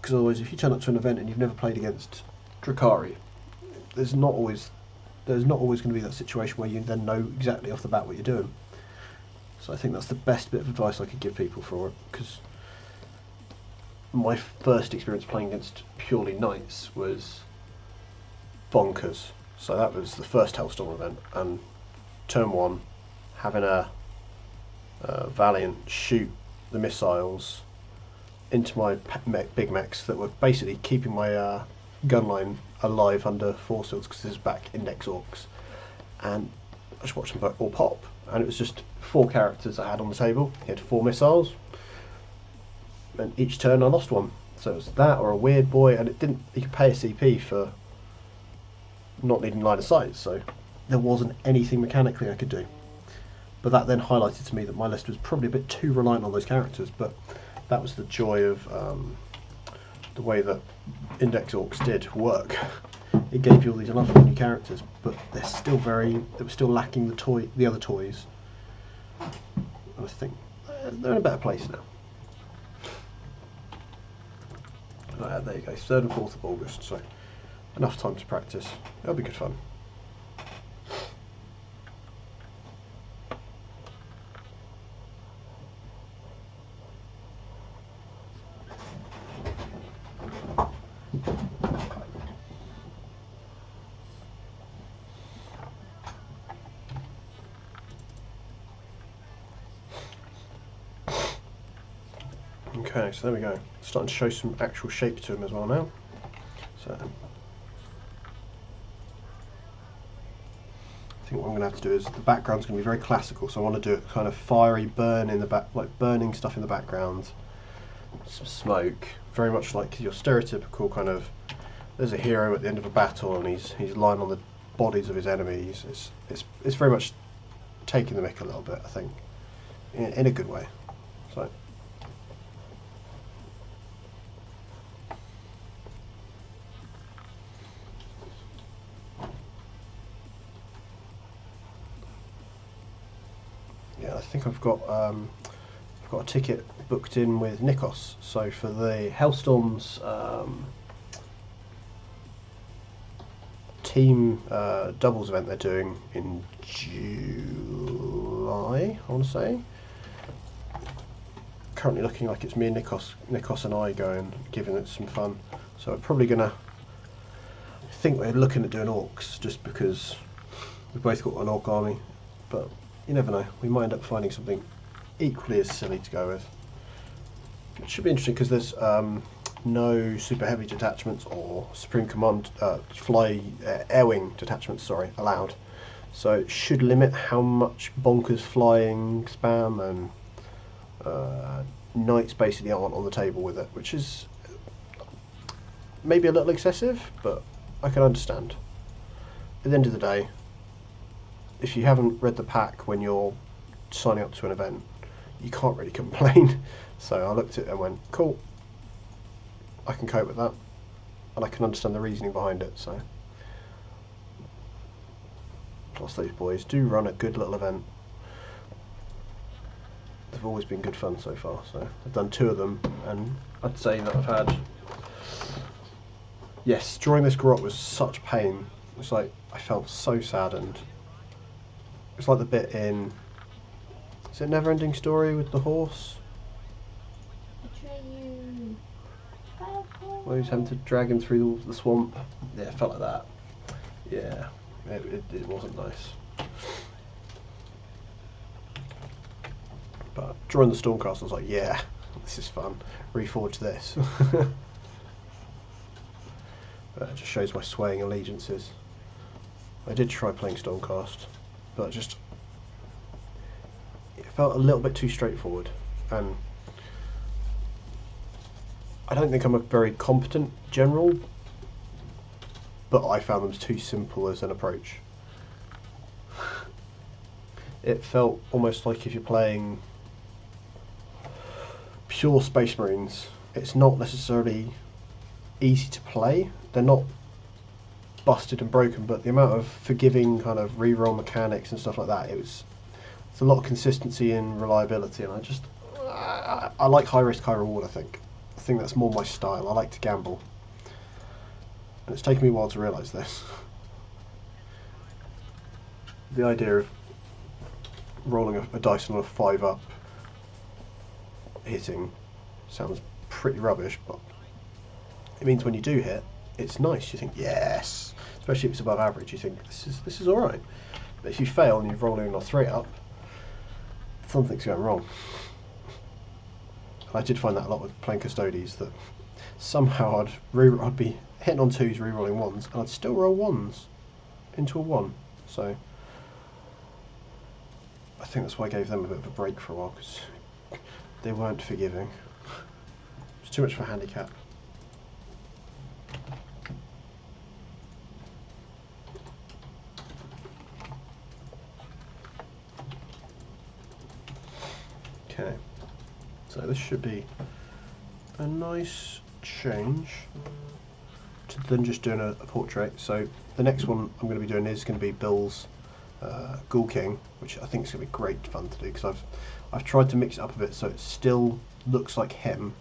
Because otherwise, if you turn up to an event and you've never played against Drakari, there's not always going to be that situation where you then know exactly off the bat what you're doing. So I think that's the best bit of advice I could give people for it, because my first experience playing against purely knights was bonkers. So that was the first Hellstorm event, and turn one, having a Valiant shoot the missiles into my big mechs that were basically keeping my gun line alive under force fields, because this is back index orcs, and I just watched them all pop, and it was just 4 characters I had on the table. He had 4 missiles, and each turn I lost one. So it was that or a weird boy, and it didn't. You could pay a CP for not needing line of sight, so there wasn't anything mechanically I could do. But that then highlighted to me that my list was probably a bit too reliant on those characters, but that was the joy of the way that Index Orcs did work. it gave you all these lovely new characters, but they were still lacking the other toys. And I think they're in a better place now. There you go, 3rd and 4th of August, so enough time to practice. It'll be good fun. Okay, so there we go. Starting to show some actual shape to him as well now. So I think what I'm going to have to do is the background's going to be very classical, so I want to do it kind of fiery burn in the back, like burning stuff in the background, some smoke, very much like your stereotypical kind of. There's a hero at the end of a battle and he's lying on the bodies of his enemies. It's very much taking the mick a little bit, I think, in a good way. So. I think I've got a ticket booked in with Nikos. So for the Hellstorms team doubles event they're doing in July, I want to say. Currently looking like it's me and Nikos and I going, giving it some fun. So we're probably gonna. I think we're looking at doing orcs just because we've both got an orc army, but. You never know, we might end up finding something equally as silly to go with. It should be interesting because there's no super heavy detachments or Supreme Command air wing detachments, sorry, allowed. So it should limit how much bonkers flying spam and knights basically aren't on the table with it, which is maybe a little excessive, but I can understand. At the end of the day, if you haven't read the pack when you're signing up to an event, you can't really complain. So I looked at it and went, cool, I can cope with that, and I can understand the reasoning behind it. So, plus those boys do run a good little event. They've always been good fun so far. So I've done 2 of them, and I'd say that I've had. Yes, drawing this grot was such pain. It's like I felt so saddened. It's like the bit in, is it Never-Ending Story with the horse? Where he's having to drag him through the swamp. Yeah, it felt like that. Yeah, it wasn't nice. But drawing the Stormcast, I was like, yeah, this is fun. Reforge this. But it just shows my swaying allegiances. I did try playing Stormcast, but it felt a little bit too straightforward, and I don't think I'm a very competent general, but I found them too simple as an approach. It felt almost like if you're playing pure Space Marines, it's not necessarily easy to play. They're not busted and broken, but the amount of forgiving kind of reroll mechanics and stuff like that, it's a lot of consistency and reliability, and I like high risk, high reward. I think that's more my style. I like to gamble, and it's taken me a while to realise this. The idea of rolling a dice on a 5-up hitting sounds pretty rubbish, but it means when you do hit, it's nice. You think, yes, especially if it's above average. You think this is all right. But if you fail and you're rolling on a 3-up, something's going wrong. I did find that a lot with playing Custodes, that somehow I'd be hitting on 2s, re-rolling 1s, and I'd still roll 1s into a 1. So I think that's why I gave them a bit of a break for a while, because they weren't forgiving. It's too much of a handicap. Okay, so this should be a nice change. than just doing a portrait. So the next one I'm going to be doing is going to be Bill's Ghoul King, which I think is going to be great fun to do, because I've tried to mix it up a bit so it still looks like him,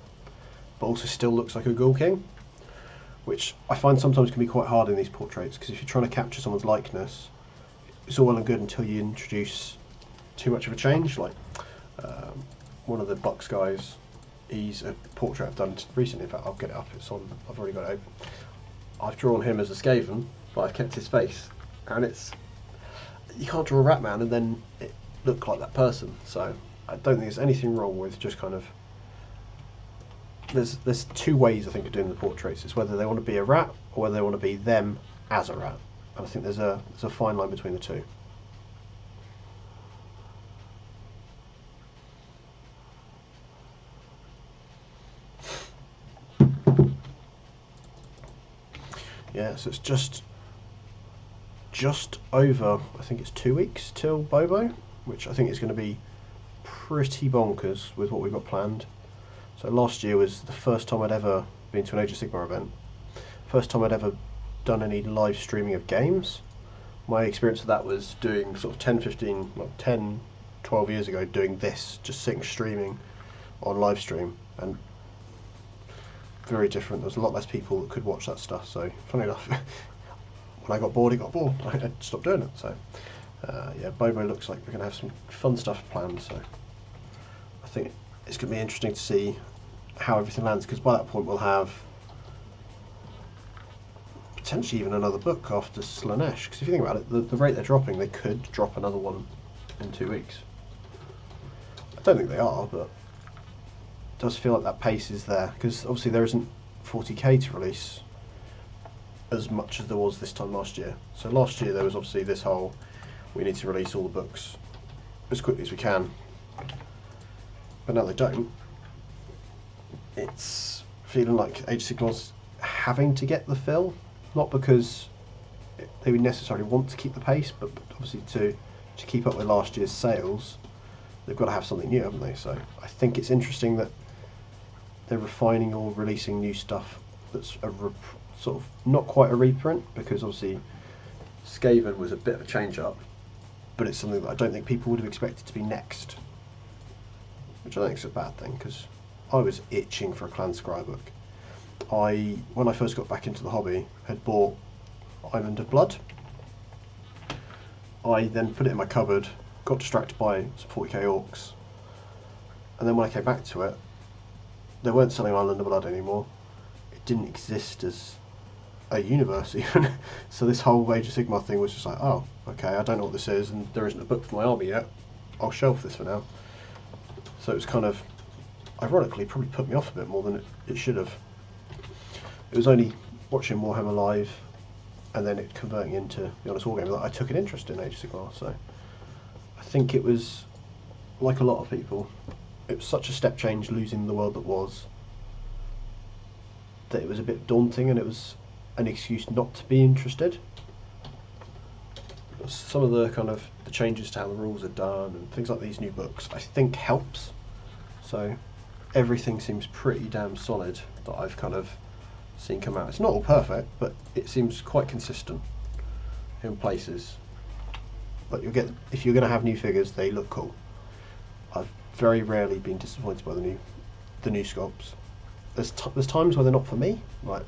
but also still looks like a Ghoul King, which I find sometimes can be quite hard in these portraits, because if you're trying to capture someone's likeness, it's all well and good until you introduce too much of a change. Like one of the Bucks guys, he's a portrait I've done recently. In fact, I'll get it up. It's on. I've already got it open. I've drawn him as a Skaven, but I've kept his face, and it's, you can't draw a rat man and then it look like that person. So I don't think there's anything wrong with just kind of. There's two ways I think of doing the portraits. It's whether they want to be a rat or whether they want to be them as a rat. And I think there's a fine line between the two. Yeah, so it's just over, I think it's 2 weeks till Bobo, which I think is going to be pretty bonkers with what we've got planned. So last year was the first time I'd ever been to an Age of Sigmar event. First time I'd ever done any live streaming of games. My experience of that was doing sort of 10, 12 years ago, doing this, just sitting streaming on live stream, and very different. There was a lot less people that could watch that stuff, so funny enough, when I got bored, it got bored. I stopped doing it. So yeah, Bobo looks like we're going to have some fun stuff planned, so I think it's going to be interesting to see how everything lands, because by that point we'll have potentially even another book after Slaanesh, because if you think about it, the rate they're dropping, they could drop another one in 2 weeks. I don't think they are, but it does feel like that pace is there, because obviously there isn't 40k to release as much as there was this time last year. So last year there was obviously this whole, we need to release all the books as quickly as we can, but now they don't. It's feeling like Age of Sigmar's having to get the fill, not because they would necessarily want to keep the pace, but obviously to keep up with last year's sales, they've got to have something new, haven't they? So I think it's interesting that they're refining or releasing new stuff that's sort of not quite a reprint, because obviously Skaven was a bit of a change up, but it's something that I don't think people would have expected to be next, which I think is a bad thing, because I was itching for a Clan Scry book. When I first got back into the hobby, had bought Island of Blood. I then put it in my cupboard, got distracted by some 40k orcs, and then when I came back to it, they weren't selling Island of Blood anymore. It didn't exist as a universe even. So this whole Age of Sigmar thing was just like, oh, okay, I don't know what this is, and there isn't a book for my army yet. I'll shelf this for now. So it was kind of, ironically, probably put me off a bit more than it should have. It was only watching Warhammer Live and then it converting into the Honest Wargame that I took an interest in Age of Sigmar. So I think it was, like a lot of people, it was such a step change losing the world that was, that it was a bit daunting, and it was an excuse not to be interested. Some of the kind of the changes to how the rules are done and things like these new books, I think helps. So everything seems pretty damn solid that I've kind of seen come out. It's not all perfect, but it seems quite consistent in places. But you'll get, if you're going to have new figures, they look cool. I've very rarely been disappointed by the new sculpts. There's times where they're not for me. Like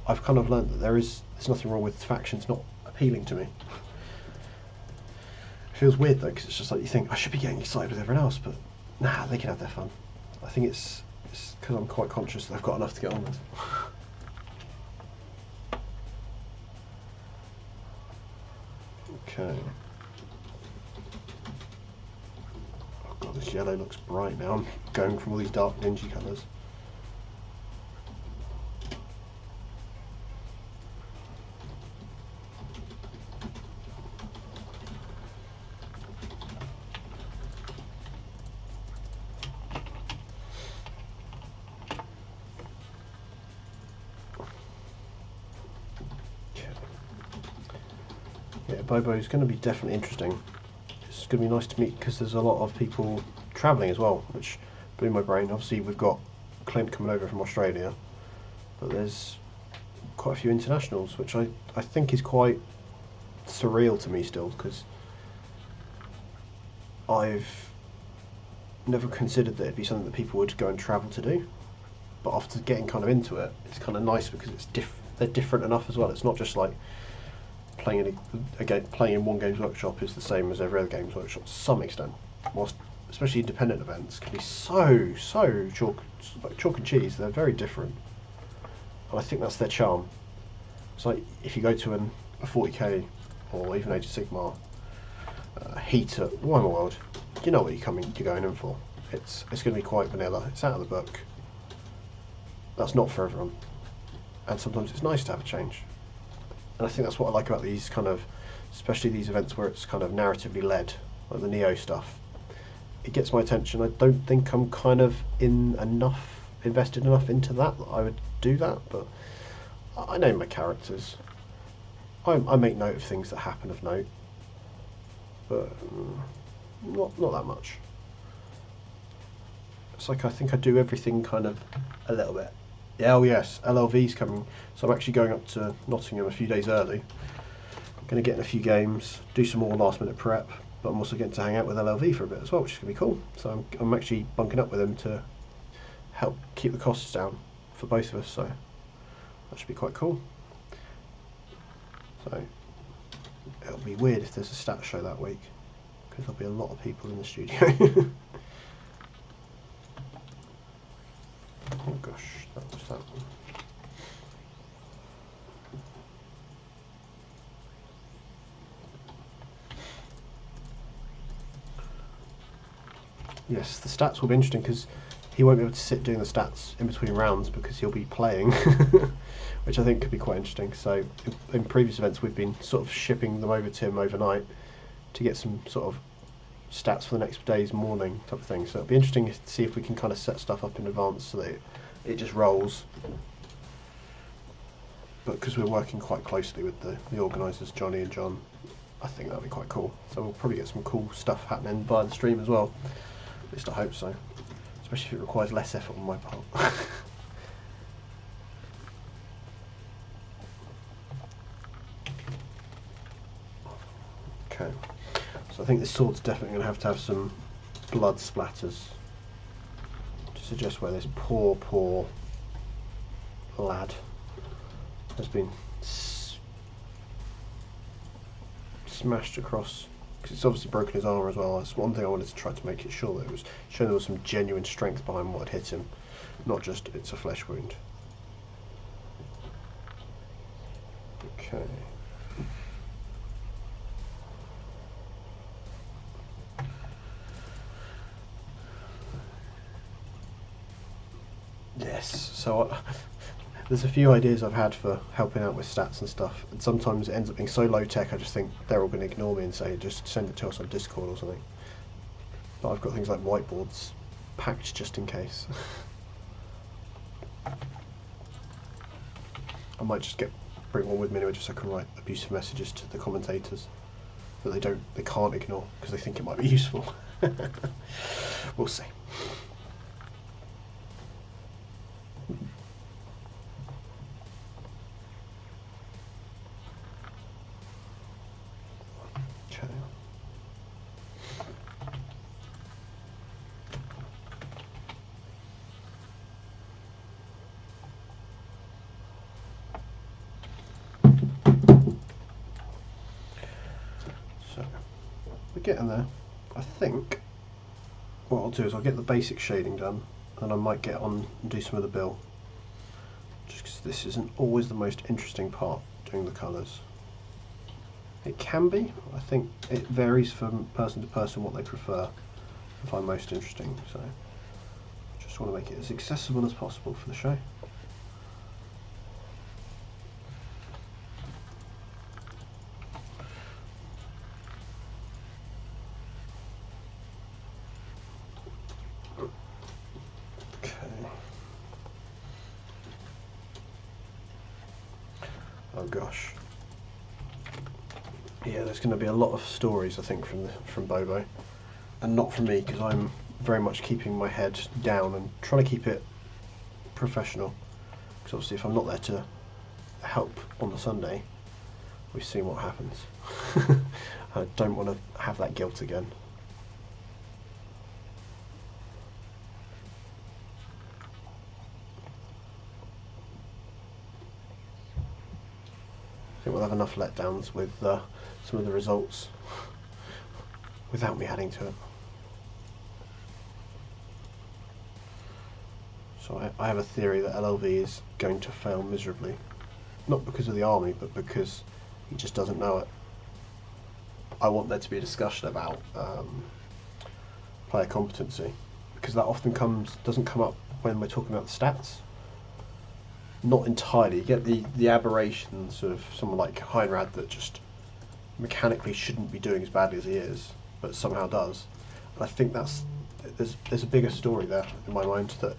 I've kind of learned that there's nothing wrong with factions not appealing to me. It feels weird though, because it's just like you think I should be getting excited with everyone else, but nah, they can have their fun. I think it's because I'm quite conscious that I've got enough to get on with. Okay. Oh god, this yellow looks bright now. I'm going from all these dark dingy colours. Bobo is going to be definitely interesting. It's going to be nice to meet, because there's a lot of people travelling as well, which blew my brain. Obviously we've got Clint coming over from Australia, but there's quite a few internationals, which I think is quite surreal to me still, because I've never considered that it'd be something that people would go and travel to do. But after getting kind of into it, it's kind of nice because they're different enough as well. It's not just like playing in one Games Workshop is the same as every other Games Workshop to some extent. Whilst especially independent events can be so chalk and cheese. They're very different, and I think that's their charm. It's like if you go to a 40k or even Age of Sigmar heat at Warhammer World, you know what you're going in for. It's going to be quite vanilla. It's out of the book. That's not for everyone, and sometimes it's nice to have a change. And I think that's what I like about these kind of, especially these events where it's kind of narratively led, like the Neo stuff. It gets my attention. I don't think I'm kind of invested enough into that I would do that, but I name my characters. I make note of things that happen of note, but not that much. It's like I think I do everything kind of a little bit. Yeah, oh yes, LLV's coming, so I'm actually going up to Nottingham a few days early. I'm going to get in a few games, do some more last minute prep, but I'm also getting to hang out with LLV for a bit as well, which is going to be cool. So I'm actually bunking up with him to help keep the costs down for both of us, so that should be quite cool. So it'll be weird if there's a stat show that week, because there'll be a lot of people in the studio. Oh gosh, that was that one. Yes, the stats will be interesting because he won't be able to sit doing the stats in between rounds because he'll be playing, which I think could be quite interesting. So in previous events we've been sort of shipping them over to him overnight to get some sort of stats for the next day's morning type of thing. So it'll be interesting to see if we can kind of set stuff up in advance so that it just rolls. But because we're working quite closely with the organisers, Johnny and John, I think that'll be quite cool. So we'll probably get some cool stuff happening via the stream as well. At least I hope so. Especially if it requires less effort on my part. Okay. So I think this sword's definitely going to have some blood splatters to suggest where this poor lad has been smashed across, because it's obviously broken his armour as well. That's one thing I wanted to try to make it sure that it was showing there was some genuine strength behind what had hit him, not just it's a flesh wound. Okay. Yes, so there's a few ideas I've had for helping out with stats and stuff, and sometimes it ends up being so low tech I just think they're all going to ignore me and say just send it to us on Discord or something. But I've got things like whiteboards packed just in case. I might just bring one with me anyway, just so I can write abusive messages to the commentators that they can't ignore because they think it might be useful. We'll see. Getting there. I think what I'll do is I'll get the basic shading done and I might get on and do some of the bill, just because this isn't always the most interesting part, doing the colours. It can be. I think it varies from person to person what they prefer and find most interesting, so just want to make it as accessible as possible for the show. Oh gosh. Yeah, there's going to be a lot of stories I think from Bobo, and not from me because I'm very much keeping my head down and trying to keep it professional. Because obviously if I'm not there to help on the Sunday, we've seen what happens. I don't want to have that guilt again. I think we'll have enough letdowns with some of the results without me adding to it. So I have a theory that LLV is going to fail miserably. Not because of the army, but because he just doesn't know it. I want there to be a discussion about player competency, because that often doesn't come up when we're talking about the stats. Not entirely. You get the aberrations of someone like Heinrad that just mechanically shouldn't be doing as badly as he is, but somehow does. And I think there's a bigger story there in my mind, that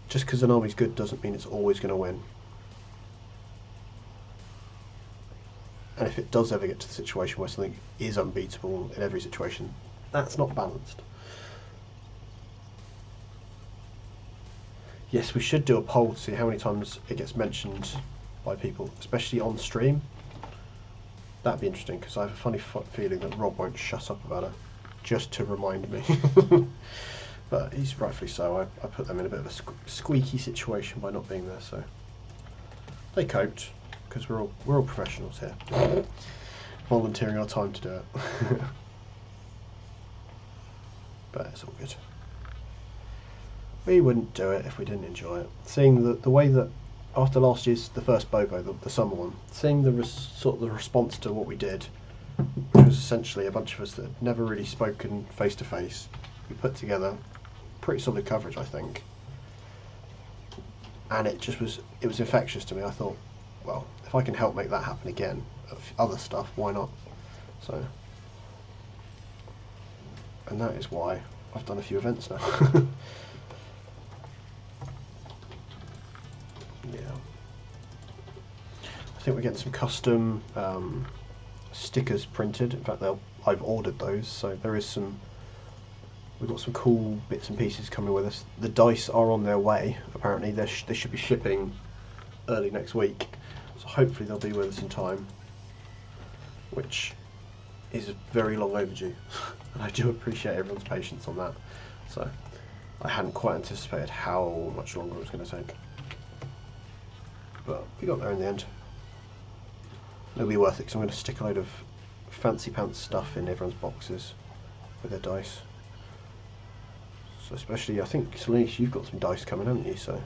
just because an army's good doesn't mean it's always going to win. And if it does ever get to the situation where something is unbeatable in every situation, that's not balanced. Yes, we should do a poll to see how many times it gets mentioned by people, especially on stream. That'd be interesting, because I have a funny feeling that Rob won't shut up about it, just to remind me. But he's rightfully so. I put them in a bit of a squeaky situation by not being there, so they coped, because we're all professionals here, volunteering our time to do it. But it's all good. We wouldn't do it if we didn't enjoy it. Seeing the way that after last year's, the first Bobo, the summer one, seeing the response to what we did, which was essentially a bunch of us that had never really spoken face to face, we put together pretty solid coverage, I think, and it was infectious to me. I thought, well, if I can help make that happen again of other stuff, why not? So, and that is why I've done a few events now. Yeah, I think we're getting some custom stickers printed. In fact, I've ordered those, so there is some. We've got some cool bits and pieces coming with us. The dice are on their way. Apparently, they should be shipping early next week, so hopefully they'll be with us in time, which is very long overdue. And I do appreciate everyone's patience on that. So I hadn't quite anticipated how much longer it was going to take. But we got there in the end. It'll be worth it, because I'm going to stick a load of fancy pants stuff in everyone's boxes with their dice. So especially, I think, Selenice, you've got some dice coming, haven't you? So,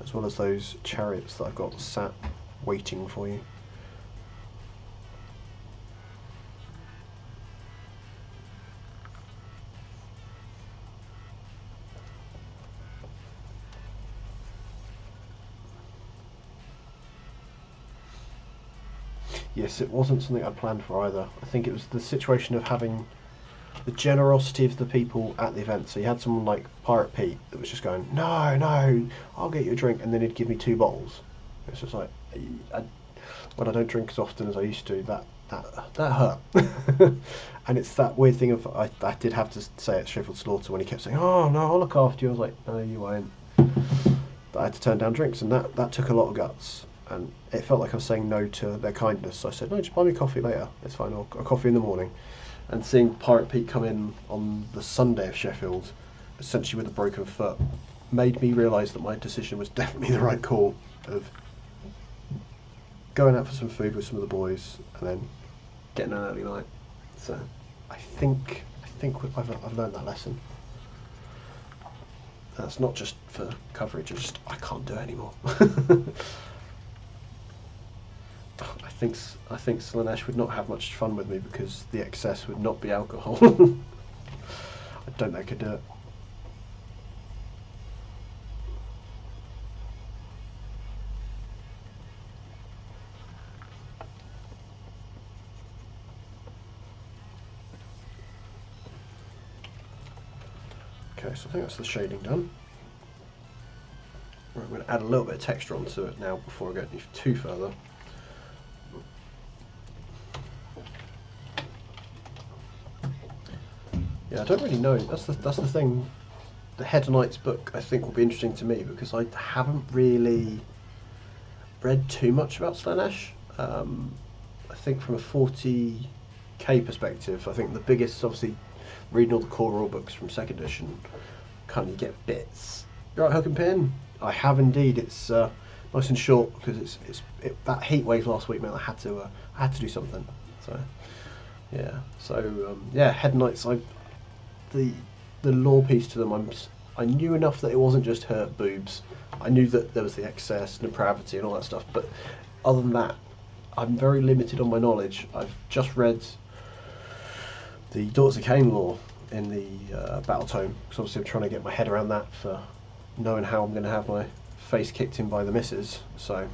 as well as those chariots that I've got sat waiting for you. Yes, it wasn't something I planned for either. I think it was the situation of having the generosity of the people at the event. So you had someone like Pirate Pete that was just going, no, I'll get you a drink, and then he'd give me 2 bottles. It's just like, when I don't drink as often as I used to, that hurt. And it's that weird thing of, I did have to say at Sheffield Slaughter when he kept saying, oh no, I'll look after you. I was like, no, you won't. But I had to turn down drinks, and that took a lot of guts. And it felt like I was saying no to their kindness. So I said, no, just buy me coffee later. It's fine, or a coffee in the morning. And seeing Pirate Pete come in on the Sunday of Sheffield, essentially with a broken foot, made me realise that my decision was definitely the right call of going out for some food with some of the boys and then getting an early night. So I think I've learned that lesson. That's not just for coverage, it's just I can't do it anymore. I think Slanesh would not have much fun with me because the excess would not be alcohol. I don't think I could do it. Okay, so I think that's the shading done. Right, I'm going to add a little bit of texture onto it now before I go any too further. Yeah, I don't really know. That's the thing. the Hedonites book I think will be interesting to me because I haven't really read too much about Slaanesh. I think from a 40k perspective, I think the biggest, obviously, reading all the core rule books from second edition, kind of get bits. You're right, Hook and Pin? I have indeed. It's nice and short because that heat wave last week meant I had to do something. So yeah, Hedonites. The lore piece to them, I knew enough that it wasn't just hurt boobs. I knew that there was the excess, depravity, and all that stuff. But other than that, I'm very limited on my knowledge. I've just read the Daughters of Cain lore in the Battle Tome, because obviously I'm trying to get my head around that for knowing how I'm going to have my face kicked in by the missus. So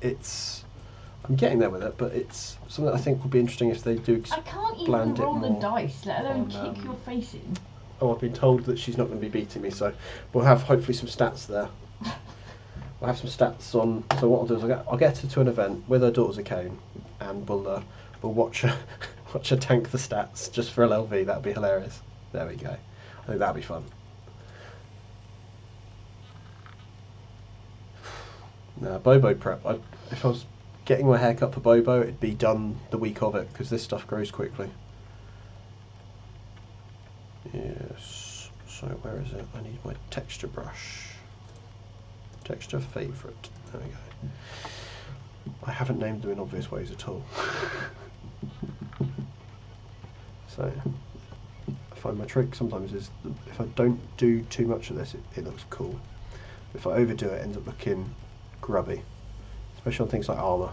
I'm getting there with it, but it's something that I think would be interesting if they do I can't even bland roll it the more dice, let alone on, kick your face in. Oh, I've been told that she's not going to be beating me, so we'll have hopefully some stats there. We'll have some stats on. So what I'll do is I'll get her to an event with her Daughters of Cain, and we'll watch her watch her tank the stats just for LLV. That'll be hilarious. There we go. I think that'll be fun. Now, Bobo prep. If I was getting my hair cut for Bobo, it'd be done the week of it because this stuff grows quickly. Yes. So where is it? I need my texture brush. Texture favourite. There we go. I haven't named them in obvious ways at all. So I find my trick sometimes is if I don't do too much of this, it looks cool. If I overdo it, it ends up looking grubby, especially on things like armour.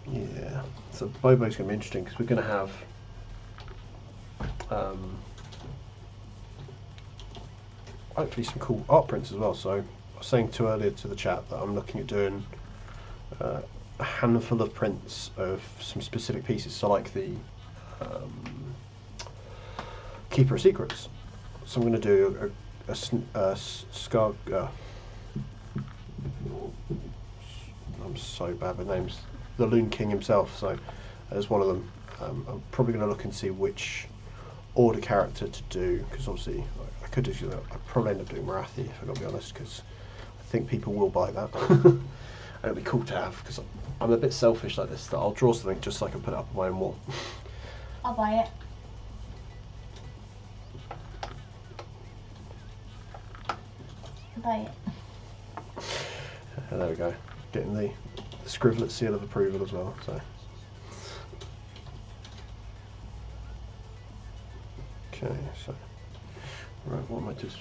Yeah, so Bobo's going to be interesting because we're going to have hopefully some cool art prints as well. So I was saying earlier to the chat that I'm looking at doing a handful of prints of some specific pieces. So like the Keeper of Secrets. So I'm going to do a Scar. I'm so bad with names. The Loon King himself, so as one of them. I'm probably going to look and see which order character to do, because obviously I could do. I'd probably end up doing Marathi if I got to be honest, because I think people will buy that. And it'd be cool to have, because I'm a bit selfish like this, that I'll draw something just so I can put it up on my own wall. I'll buy it. Buy it. There we go. Getting the Scrivlet seal of approval as well. So. Okay, so right, what am I just?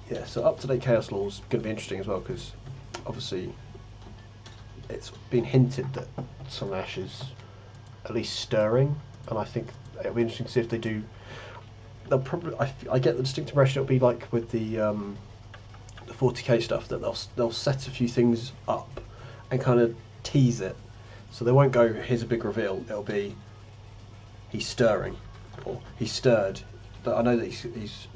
Yeah, so up-to-date Chaos Law is going to be interesting as well, because obviously it's been hinted that Slaanesh is at least stirring, and I think it'll be interesting to see if they do. They'll probably. I get the distinct impression it'll be like with the 40k stuff, that they'll set a few things up and kind of tease it, so they won't go, here's a big reveal. It'll be he's stirring, or he's stirred. But I know that he's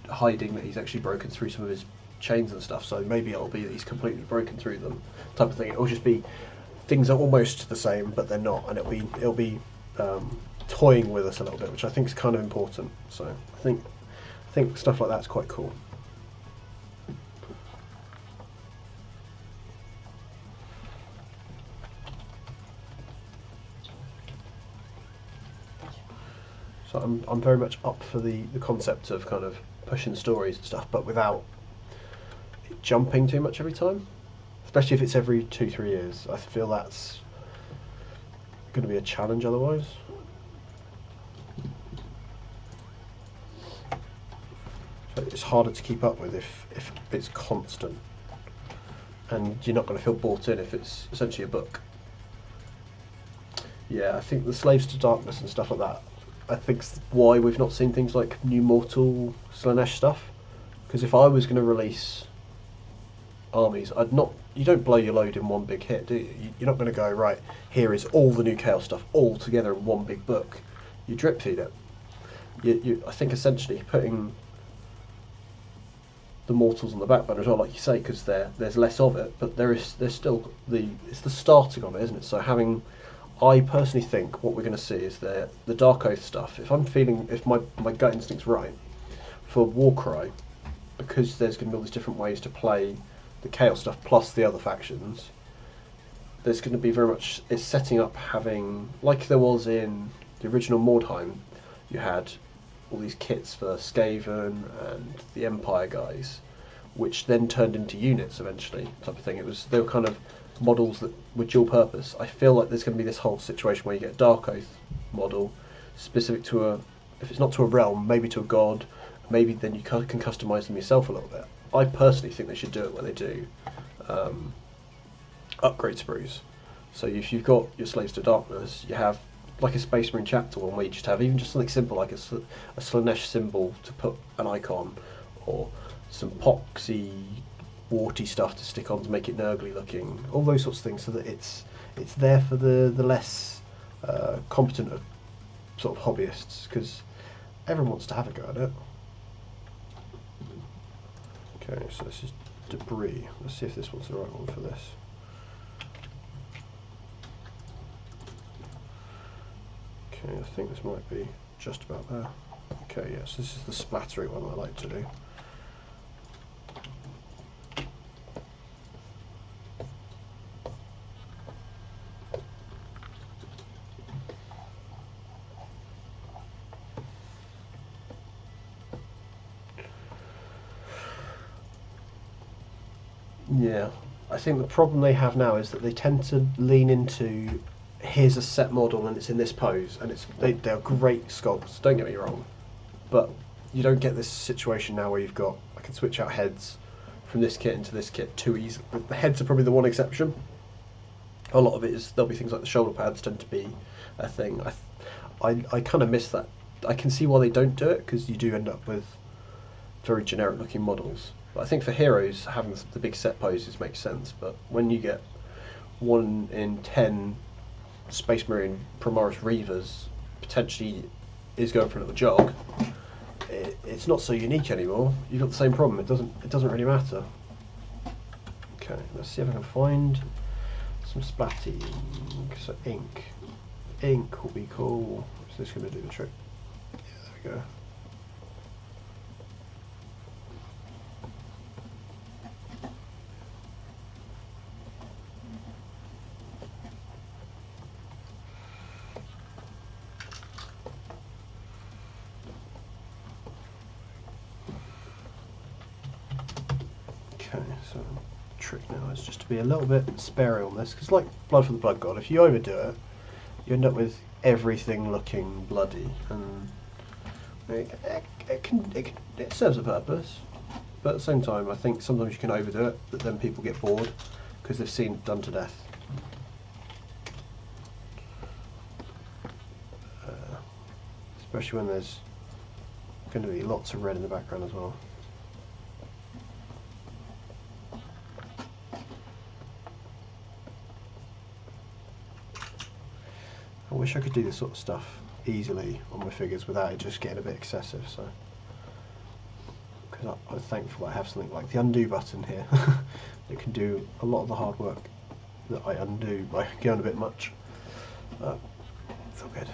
hiding that he's actually broken through some of his chains and stuff, so maybe it'll be that he's completely broken through them, type of thing. It'll just be things are almost the same but they're not, and it'll be toying with us a little bit, which I think is kind of important. So I think stuff like that's quite cool. So I'm very much up for the concept of kind of pushing stories and stuff, but without it jumping too much every time. Especially if it's every 2-3 years. I feel that's going to be a challenge otherwise. So it's harder to keep up with if it's constant. And you're not going to feel bought in if it's essentially a book. Yeah, I think the Slaves to Darkness and stuff like that, I think's why we've not seen things like New Mortal Slaanesh stuff. Because if I was going to release armies, you don't blow your load in one big hit, do you? You're not going to go, right, here is all the new Chaos stuff all together in one big book. You drip feed it. I think essentially putting the mortals on the back burner as well, like you say, because there's less of it, but there's still it's the starting of it, isn't it? So I personally think what we're going to see is the Dark Oath stuff. If my gut instinct's right, for Warcry, because there's going to be all these different ways to play the Chaos stuff plus the other factions, there's going to be very much, it's setting up having, like there was in the original Mordheim, you had all these kits for Skaven and the Empire guys, which then turned into units eventually, type of thing. They were kind of models that were dual purpose. I feel like there's going to be this whole situation where you get a Dark Oath model specific to if it's not to a realm, maybe to a god, maybe then you can customize them yourself a little bit. I personally think they should do it where they do upgrade sprues. So if you've got your Slaves to Darkness, you have like a Space Marine chapter one where you just have even just something simple like a Slanesh symbol to put an icon, or some poxy warty stuff to stick on to make it nurgly looking, all those sorts of things, so that it's there for the less competent sort of hobbyists, because everyone wants to have a go at it. Okay, so this is debris. Let's see if this one's the right one for this. Okay, I think this might be just about there. Okay, yes, this is the splattery one I like to do. Yeah, I think the problem they have now is that they tend to lean into, here's a set model and it's in this pose, and they're great sculpts, don't get me wrong, but you don't get this situation now where you've got, I can switch out heads from this kit into this kit too easily. The heads are probably the one exception. A lot of it is, there'll be things like the shoulder pads tend to be a thing. I kind of miss that. I can see why they don't do it, because you do end up with very generic looking models. But I think for heroes, having the big set poses makes sense, but when you get 1 in 10 Space Marine Primoris Reavers potentially is going for a little jog, it's not so unique anymore. You've got the same problem. It doesn't really matter. Okay, let's see if I can find some splatty. So ink will be cool. Is this going to do the trick? Yeah, there we go. So the trick now is just to be a little bit sparing on this, because like Blood for the Blood God, if you overdo it, you end up with everything looking bloody, and it serves a purpose, but at the same time I think sometimes you can overdo it, but then people get bored because they've seen it done to death. Especially when there's going to be lots of red in the background as well. I wish I could do this sort of stuff easily on my figures without it just getting a bit excessive. So, because I'm thankful I have something like the undo button here that can do a lot of the hard work that I undo by going a bit much. It's all good.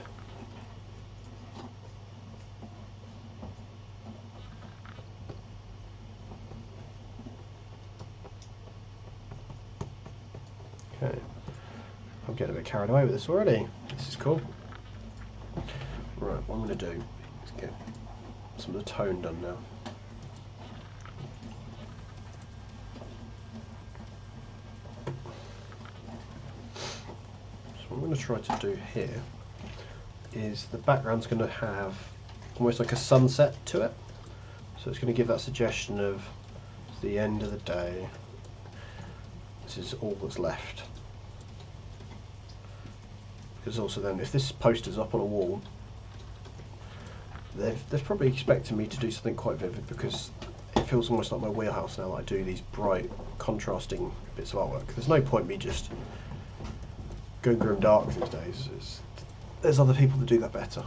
Okay, I'm getting a bit carried away with this already. This is cool. Right, what I'm going to do is get some of the tone done now. So what I'm going to try to do here is the background's going to have almost like a sunset to it. So it's going to give that suggestion of the end of the day. This is all that's left. Because also then, if this poster's up on a wall, they've probably expected me to do something quite vivid, because it feels almost like my wheelhouse now that I do these bright, contrasting bits of artwork. There's no point me just going grim dark these days. There's other people that do that better.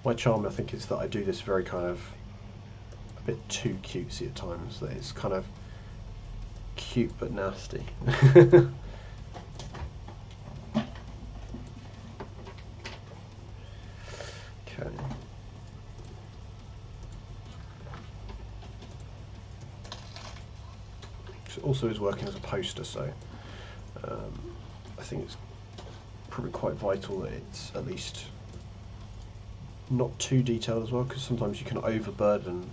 My charm, I think, is that I do this very kind of a bit too cutesy at times. That it's kind of cute but nasty. Okay. It also is working as a poster, so I think it's probably quite vital that it's at least not too detailed as well, because sometimes you can overburden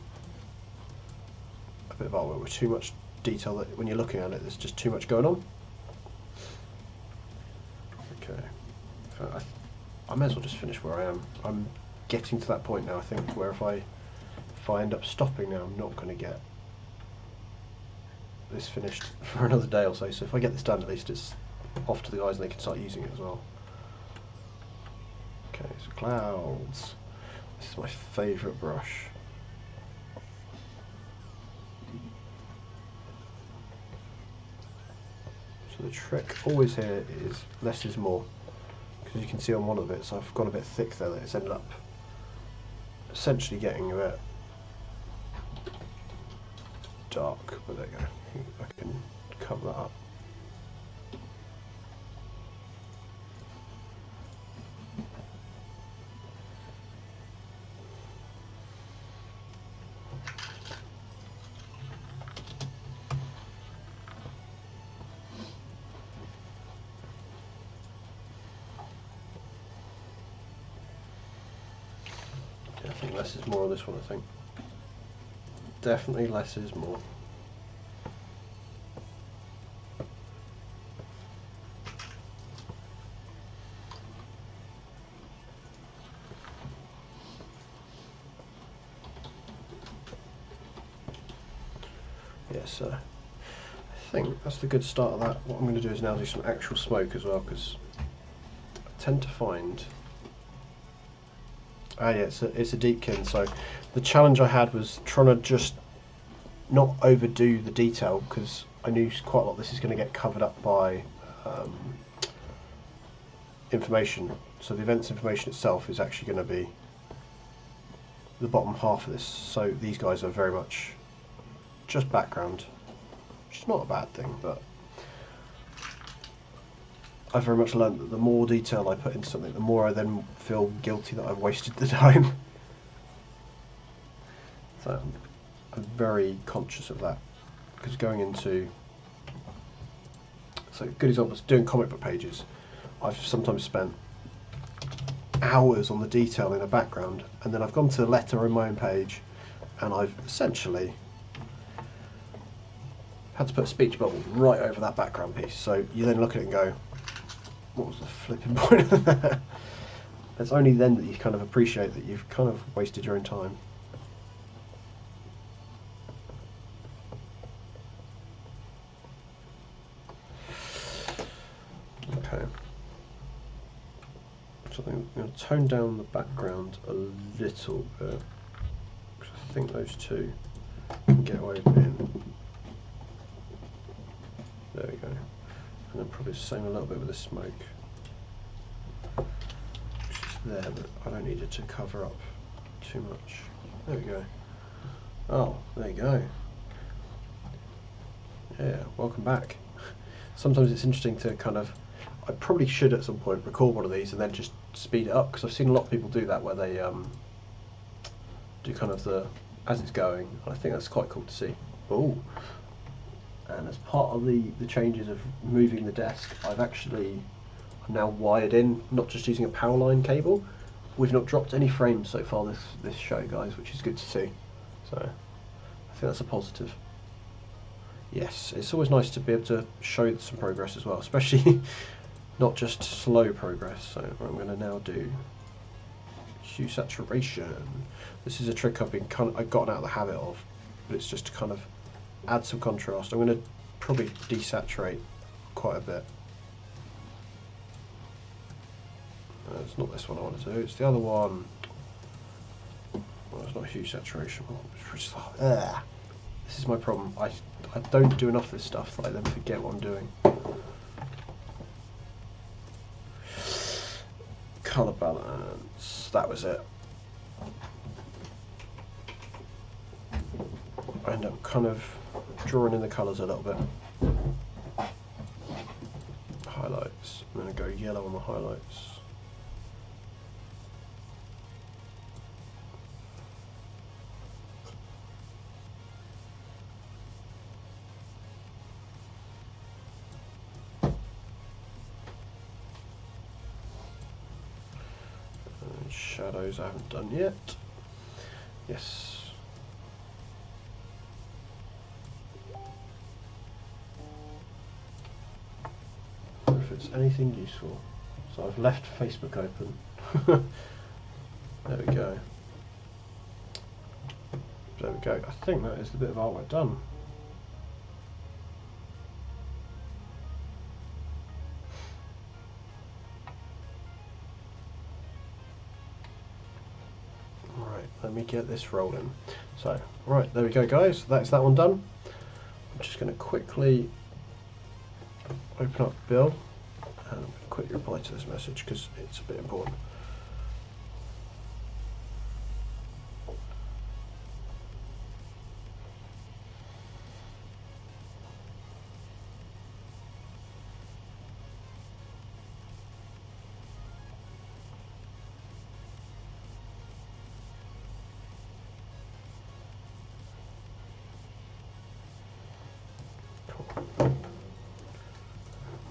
a bit of artwork with too much detail that when you're looking at it there's just too much going on. Okay, I may as well just finish where I am. I'm getting to that point now, I think, where if I end up stopping now, I'm not going to get this finished for another day or so. So if I get this done, at least it's off to the guys and they can start using it as well. Okay, so clouds. This is my favourite brush. So the trick always here is less is more. Because you can see on one of the bits I've gone a bit thick there, that it's ended up essentially getting a bit dark, but there you go. I can cover that up. Yeah, I think less is more on this one, I think. Definitely less is more. Yes, I think that's the good start of that. What I'm going to do is now do some actual smoke as well, because I tend to find... Ah yeah, it's a deepkin, so the challenge I had was trying to just not overdo the detail, because I knew quite a lot of this is going to get covered up by information. So the events information itself is actually going to be the bottom half of this, so these guys are very much just background, which is not a bad thing, but I've very much learned that the more detail I put into something, the more I then feel guilty that I've wasted the time. So I'm very conscious of that, because going into, so good example is doing comic book pages. I've sometimes spent hours on the detail in a background, and then I've gone to the letter in my own page, and I've essentially had to put a speech bubble right over that background piece. So you then look at it and go, what was the flipping point of that? It's only then that you kind of appreciate that you've kind of wasted your own time. Okay. So I'm going to tone down the background a little bit, because I think those two can get away with being... There we go. And then probably the same a little bit with the smoke. It's just there, but I don't need it to cover up too much. There we go. Oh, there you go. Yeah, welcome back. Sometimes it's interesting to kind of, I probably should at some point record one of these and then just speed it up, because I've seen a lot of people do that, where they do kind of the, as it's going, and I think that's quite cool to see. Oh. And as part of the changes of moving the desk, I'm now wired in, not just using a power line cable. We've not dropped any frames so far this show, guys, which is good to see. So I think that's a positive. Yes, it's always nice to be able to show some progress as well, especially not just slow progress. So I'm going to now do hue saturation. This is a trick I've gotten out of the habit of, but it's just to kind of add some contrast. I'm going to probably desaturate quite a bit. It's not this one I want to do, it's the other one. Well, it's not a huge saturation. This is my problem. I don't do enough of this stuff that I then forget what I'm doing. Colour balance. That was it. I end up kind of drawing in the colours a little bit. Highlights. I'm going to go yellow on the highlights. And shadows I haven't done yet. Yes. If it's anything useful. So I've left Facebook open. There we go. There we go. I think that is the bit of artwork done. Right, let me get this rolling. So, right, there we go, guys. That's that one done. I'm just going to quickly open up Bill and quickly reply to this message because it's a bit important.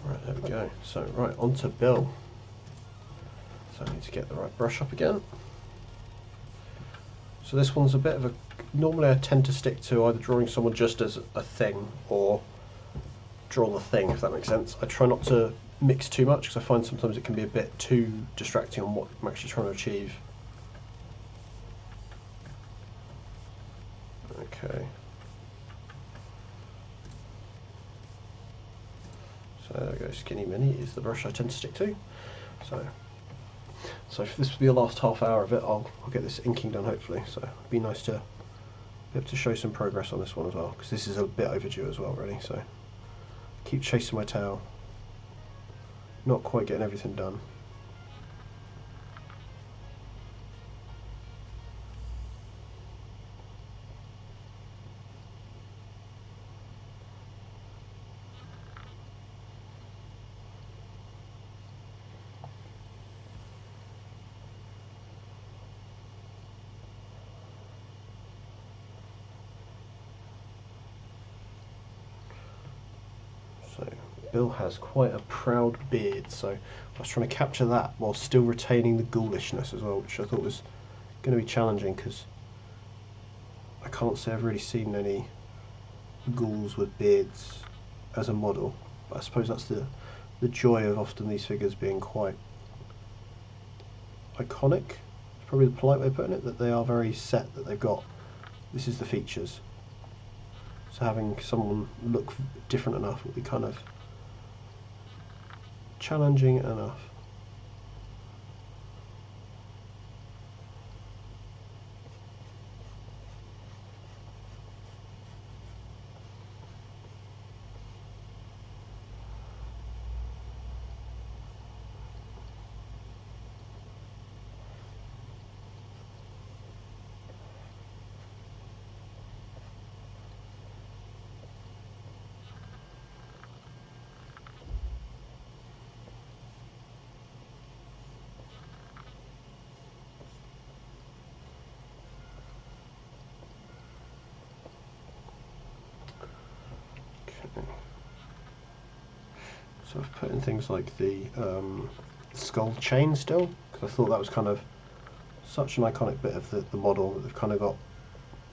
Right, there we go. So, right, on to Bill. So I need to get the right brush up again. So this one's a bit of a... Normally I tend to stick to either drawing someone just as a thing or draw the thing, if that makes sense. I try not to mix too much because I find sometimes it can be a bit too distracting on what I'm actually trying to achieve. Okay. So there we go, Skinny Mini is the brush I tend to stick to. So if this will be the last half hour of it, I'll get this inking done hopefully. So it'd be nice to be able to show some progress on this one as well, because this is a bit overdue as well really. So keep chasing my tail, not quite getting everything done. So Bill has quite a proud beard, so I was trying to capture that while still retaining the ghoulishness as well, which I thought was going to be challenging because I can't say I've really seen any ghouls with beards as a model, but I suppose that's the joy of often these figures being quite iconic. It's probably the polite way of putting it, that they are very set, that they've got, this is the features. So having someone look different enough will be kind of challenging enough. So I've put in things like the skull chain still, because I thought that was kind of such an iconic bit of the model, that they've kind of got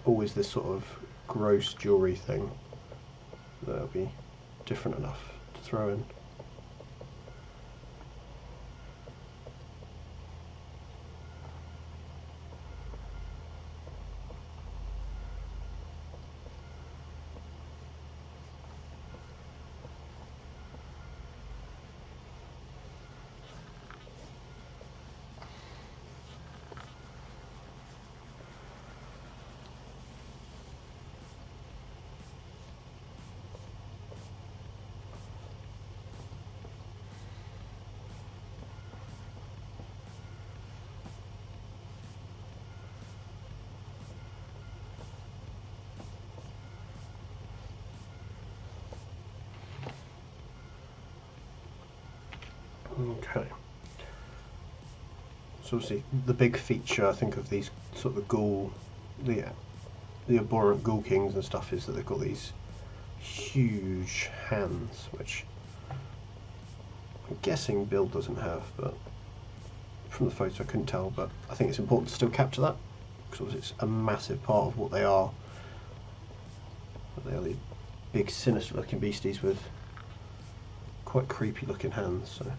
always this sort of gross jewellery thing that'll be different enough to throw in. Okay. So obviously the big feature I think of these sort of the abhorrent ghoul kings and stuff is that they've got these huge hands, which I'm guessing Build doesn't have, but from the photo I couldn't tell, but I think it's important to still capture that because it's a massive part of what they are. They are these big sinister looking beasties with quite creepy looking hands. So.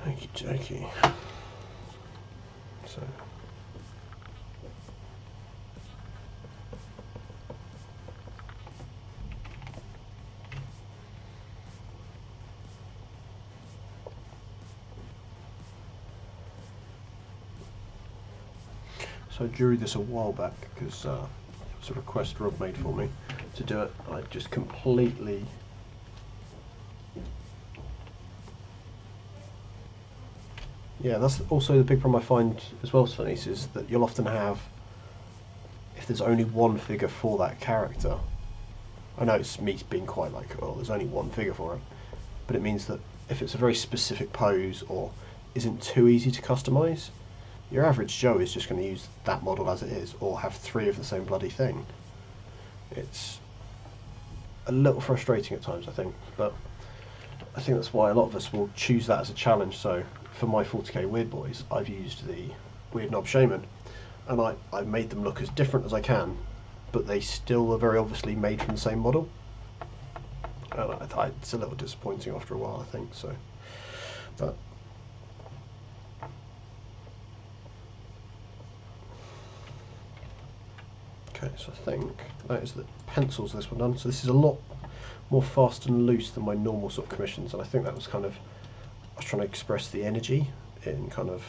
Okie dokie. So. So I drew this a while back because it was a request Rob made for me to do it. I just completely yeah, that's also the big problem I find as well, Sunnis, is that you'll often have, if there's only one figure for that character, I know it's me being quite like, oh, there's only one figure for it, but it means that if it's a very specific pose or isn't too easy to customise, your average Joe is just going to use that model as it is, or have 3 of the same bloody thing. It's a little frustrating at times, I think, but I think that's why a lot of us will choose that as a challenge. So for my 40k Weird Boys, I've used the Weird Knob Shaman, and I've made them look as different as I can, but they still are very obviously made from the same model. And it's a little disappointing after a while, I think, so. But okay, so I think that is the pencils this one done. So this is a lot more fast and loose than my normal sort of commissions, and I think that was kind of, I was trying to express the energy in kind of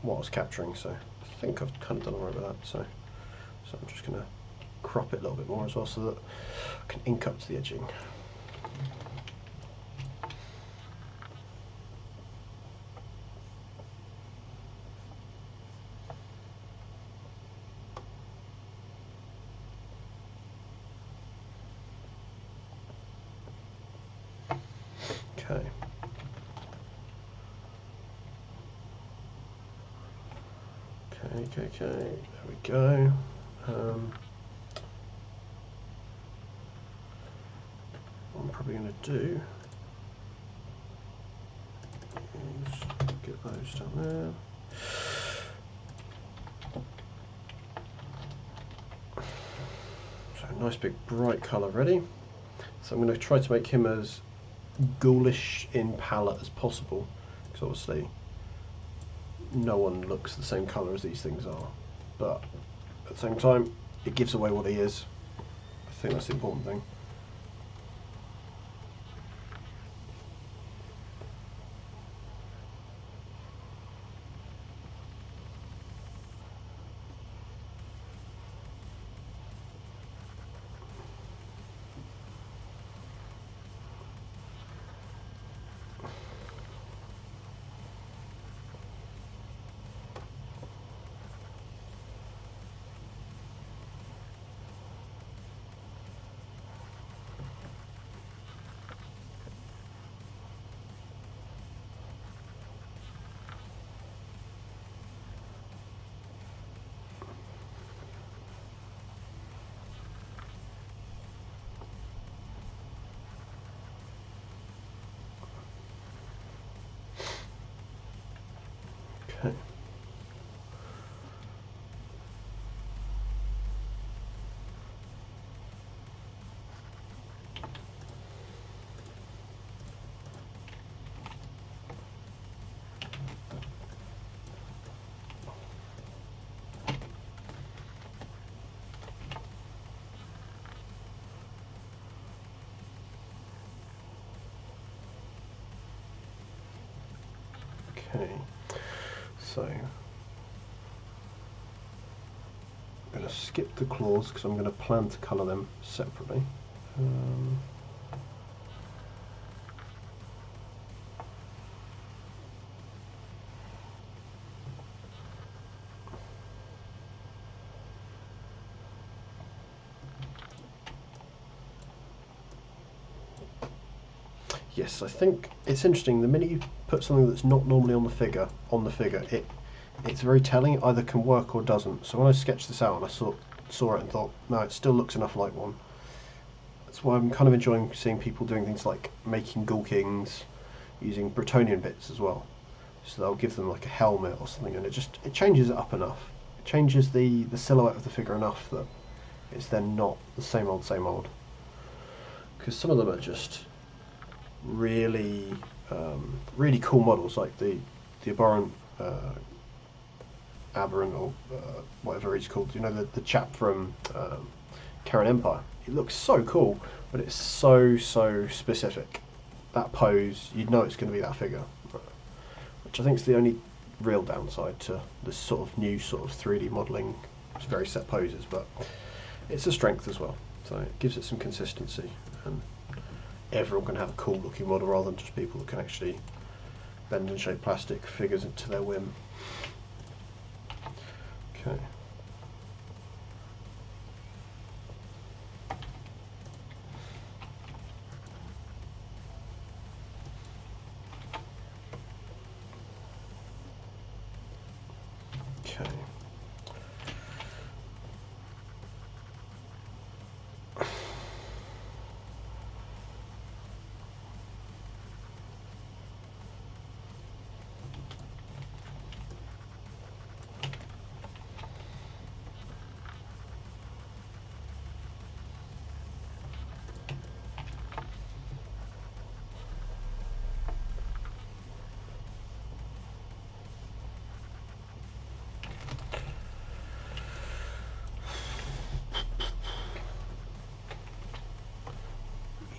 what I was capturing, so I think I've kind of done alright with that. So I'm just going to crop it a little bit more as well so that I can ink up to the edging. Okay. Okay, there we go. What I'm probably going to do is get those down there. So nice big bright colour ready. So I'm going to try to make him as ghoulish in palette as possible, because obviously no one looks the same colour as these things are, but at the same time it gives away what he is. I think that's the important thing. Okay, so I'm going to skip the claws because I'm going to plan to colour them separately. Yes, I think it's interesting. The minute you put something that's not normally on the figure, it's very telling. It either can work or doesn't. So when I sketched this out and I saw it and thought, no, it still looks enough like one. That's why I'm kind of enjoying seeing people doing things like making Ghoul Kings using Bretonian bits as well. So they'll give them like a helmet or something, and it changes it up enough. It changes the silhouette of the figure enough that it's then not the same old, same old. Because some of them are just really really cool models, like the Abhorrent Aberrant, or whatever he's called, you know, the chap from Karen Empire. It looks so cool, but it's so specific. That pose, you'd know it's going to be that figure, which I think is the only real downside to this sort of new sort of 3D modelling. It's very set poses, but it's a strength as well, so it gives it some consistency, and everyone can have a cool looking model rather than just people that can actually bend and shape plastic figures to their whim. Okay. Okay.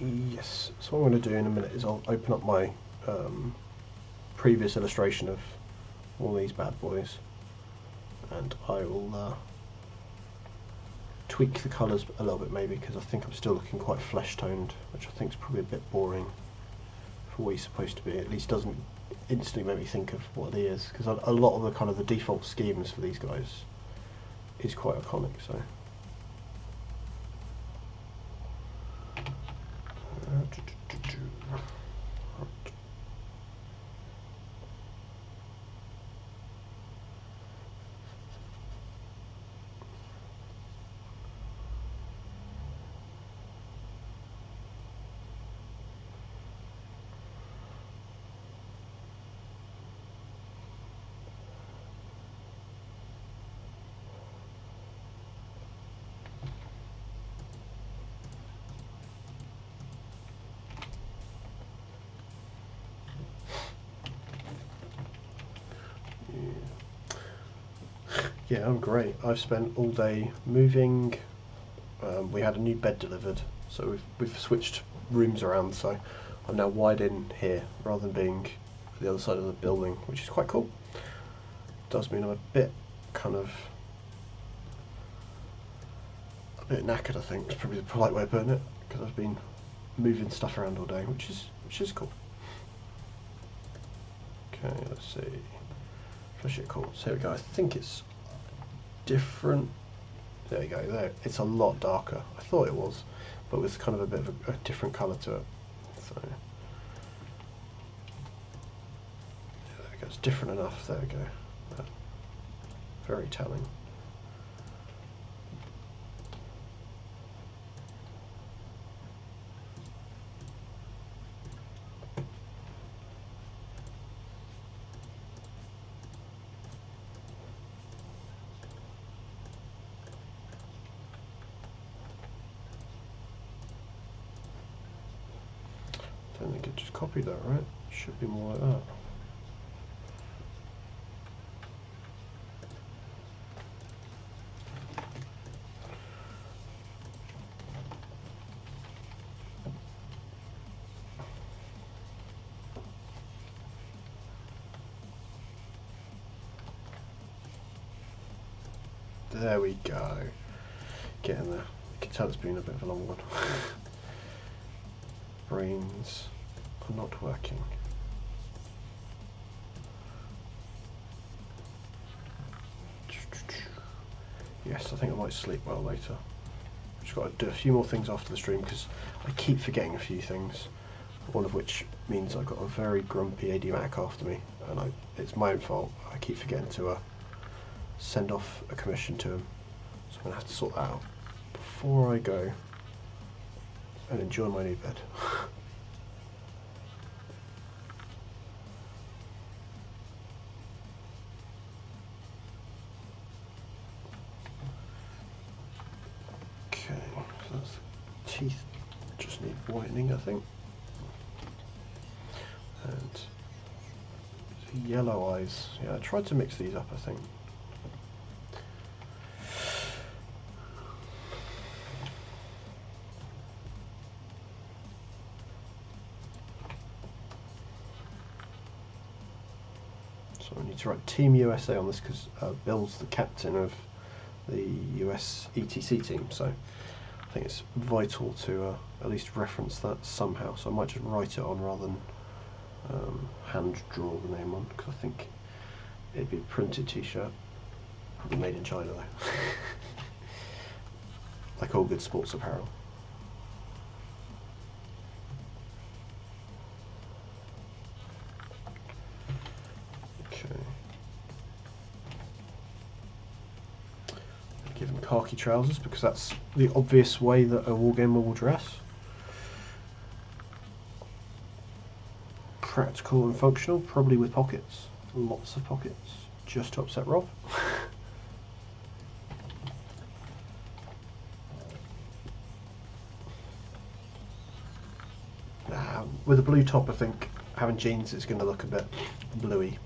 Yes, so what I'm going to do in a minute is I'll open up my previous illustration of all these bad boys, and I will tweak the colours a little bit maybe, because I think I'm still looking quite flesh toned, which I think is probably a bit boring for what he's supposed to be. At least doesn't instantly make me think of what he is, because a lot of the kind of the default schemes for these guys is quite iconic. So yeah, I'm great. I've spent all day moving. We had a new bed delivered, so we've switched rooms around, so I'm now wide in here rather than being the other side of the building, which is quite cool. Does mean I'm a bit knackered, I think is probably the polite way of putting it, because I've been moving stuff around all day, which is cool. Okay, let's see. Flesh it cool. So here we go. I think it's different. There you go. There, it's a lot darker. I thought it was, but with kind of a bit of a different colour to it. So there we go. It's different enough. There we go. Very telling. I don't think it just copied that, right? Should be more like that. There we go. Getting there. You can tell it's been a bit of a long one. Brains are not working. Yes, I think I might sleep well later. Just got to do a few more things after the stream because I keep forgetting a few things. One of which means I've got a very grumpy AD Mac after me, and it's my own fault. I keep forgetting to send off a commission to him, so I'm going to have to sort that out before I go and enjoy my new bed. Okay, so that's the teeth just need whitening, I think. And yellow eyes. Yeah, I tried to mix these up, I think. So I need to write Team USA on this because Bill's the captain of the US ETC team, so I think it's vital to at least reference that somehow. So I might just write it on rather than hand draw the name on, because I think it'd be a printed t-shirt, probably made in China though. Like all good sports apparel. Okay. Give him khaki trousers because that's the obvious way that a wargamer will dress. Practical and functional, probably with pockets. Lots of pockets, just to upset Rob. With a blue top, I think having jeans is going to look a bit bluey.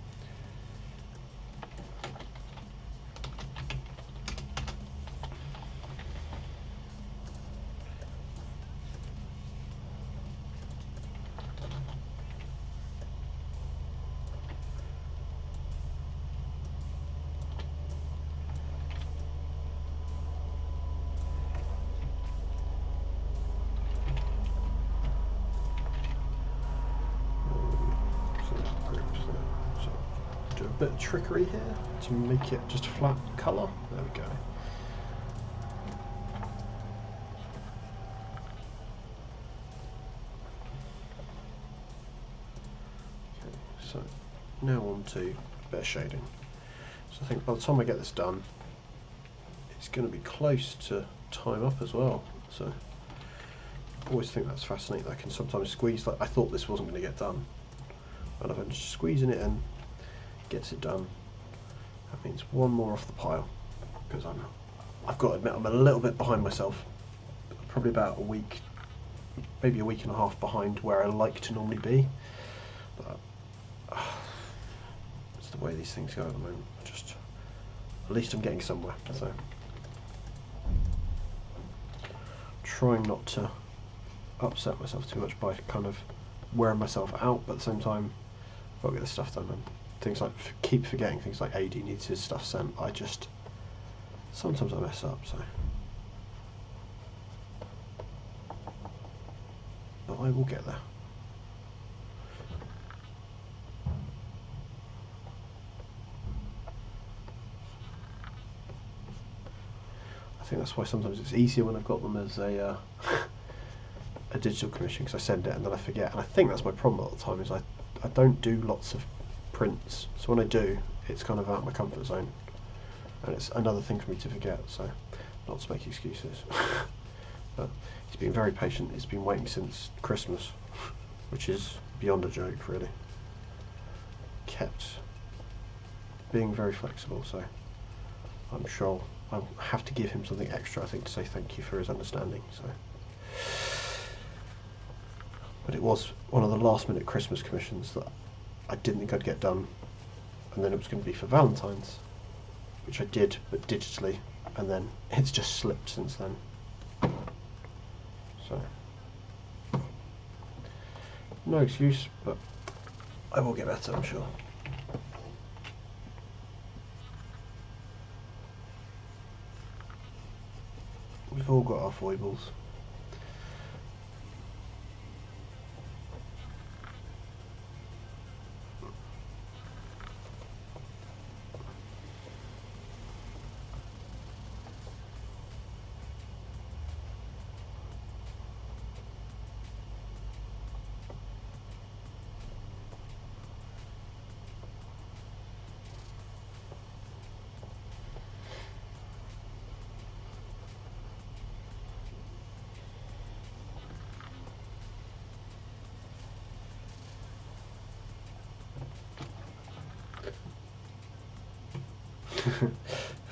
Bit of trickery here to make it just a flat colour. There we go. Okay, so now on to a bit of shading. So I think by the time I get this done, it's going to be close to time up as well. So I always think that's fascinating. I can sometimes squeeze, like I thought this wasn't going to get done, and if I'm just squeezing it in, gets it done. That means one more off the pile, because I've got to admit I'm a little bit behind myself, probably about a week, maybe a week and a half behind where I like to normally be, but it's the way these things go at the moment. Just at least I'm getting somewhere, so trying not to upset myself too much by kind of wearing myself out, but at the same time I've got to get this stuff done. And things like, keep forgetting things like AD needs his stuff sent. Sometimes I mess up, so. But I will get there. I think that's why sometimes it's easier when I've got them as a digital commission, because I send it and then I forget. And I think that's my problem all the time, is I don't do lots of prints, so when I do, it's kind of out of my comfort zone, and it's another thing for me to forget, so not to make excuses. But he's been very patient. He's been waiting since Christmas, which is beyond a joke, really. Kept being very flexible, so I'm sure I'll have to give him something extra, I think, to say thank you for his understanding. So, but it was one of the last minute Christmas commissions that I didn't think I'd get done, and then it was going to be for Valentine's, which I did, but digitally, and then it's just slipped since then. So, no excuse, but I will get better, I'm sure. We've all got our foibles.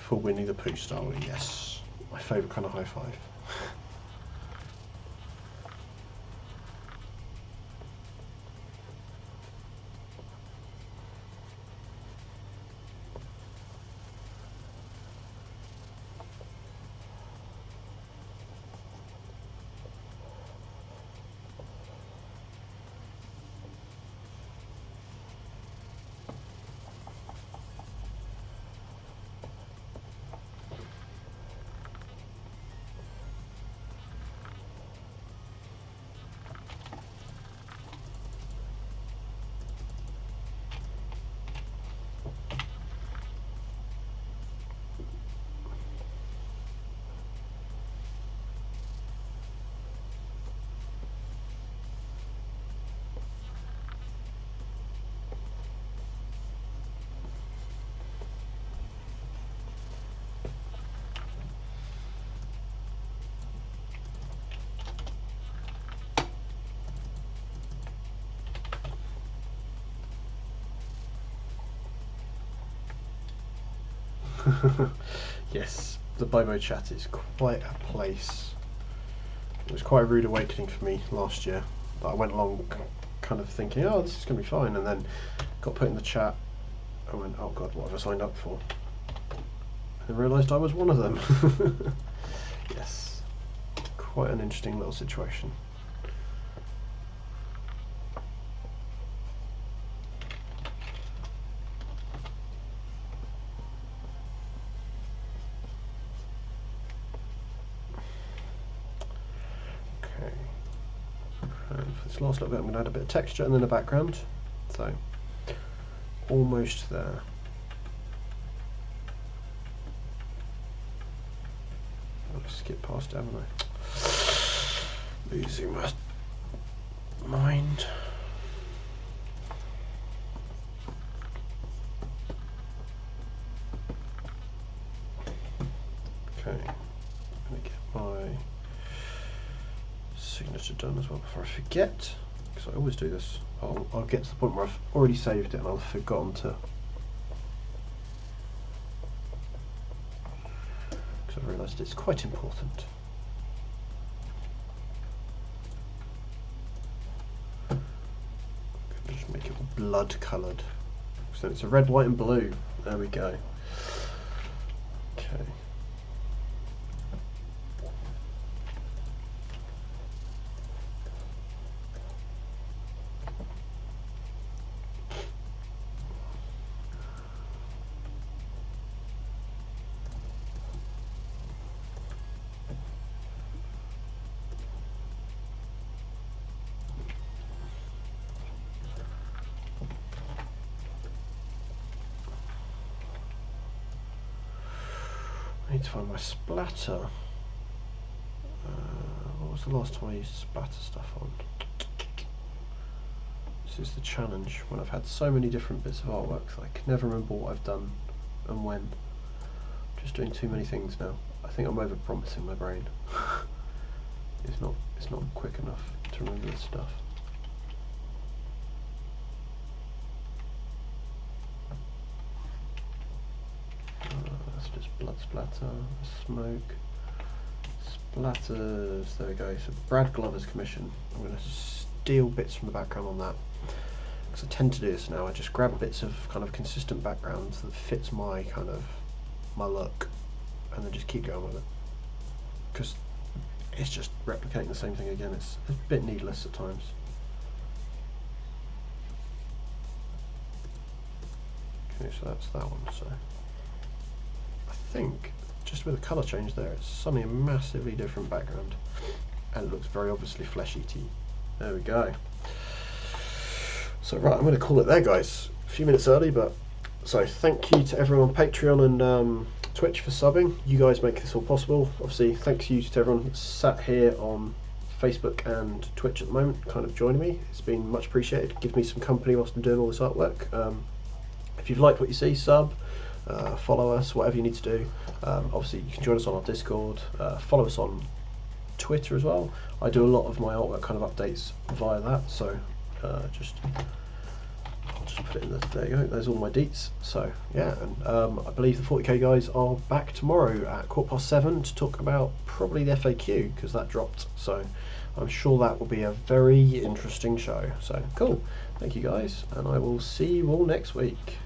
For Winnie the Pooh style, yes. My favourite kind of high five. Yes, the Bobo chat is quite a place. It was quite a rude awakening for me last year, but I went along kind of thinking, oh, this is going to be fine, and then got put in the chat and went, oh god, what have I signed up for? And realised I was one of them. Yes, quite an interesting little situation. Last little bit, I'm going to add a bit of texture and then a background. So, almost there. I've skipped past it, haven't I? Losing my mind. Okay, I'm going to get my signature done as well before I forget, because I always do this. I'll get to the point where I've already saved it and I've forgotten to, because I've realised it's quite important. Just make it blood coloured, so it's a red, white and blue. There we go. Okay. I need to find my splatter. What was the last time I used splatter stuff on? This is the challenge when I've had so many different bits of artwork that I can never remember what I've done and when. Just doing too many things now. I think I'm over promising my brain. It's not quick enough to remember this stuff. That's just blood splatter, smoke, splatters. There we go. So Brad Glover's commission. I'm going to steal bits from the background on that, because I tend to do this now. I just grab bits of kind of consistent backgrounds that fits my kind of my look, and then just keep going with it, because it's just replicating the same thing again. It's a bit needless at times. Okay, so that's that one. So I think just with a colour change there, it's suddenly a massively different background, and it looks very obviously flesh-eaty. There we go. So right, I'm going to call it there, guys. A few minutes early, but so thank you to everyone on Patreon and Twitch for subbing. You guys make this all possible. Obviously, thanks you to everyone that's sat here on Facebook and Twitch at the moment, kind of joining me. It's been much appreciated. It gives me some company whilst I'm doing all this artwork. If you've liked what you see, sub, follow us, whatever you need to do. Obviously, you can join us on our Discord, follow us on Twitter as well. I do a lot of my artwork kind of updates via that, so I'll just put it in there you go, there's all my deets. So yeah, and I believe the 40k guys are back tomorrow at 7:15 to talk about probably the FAQ, because that dropped, so I'm sure that will be a very interesting show. So cool, thank you guys, and I will see you all next week.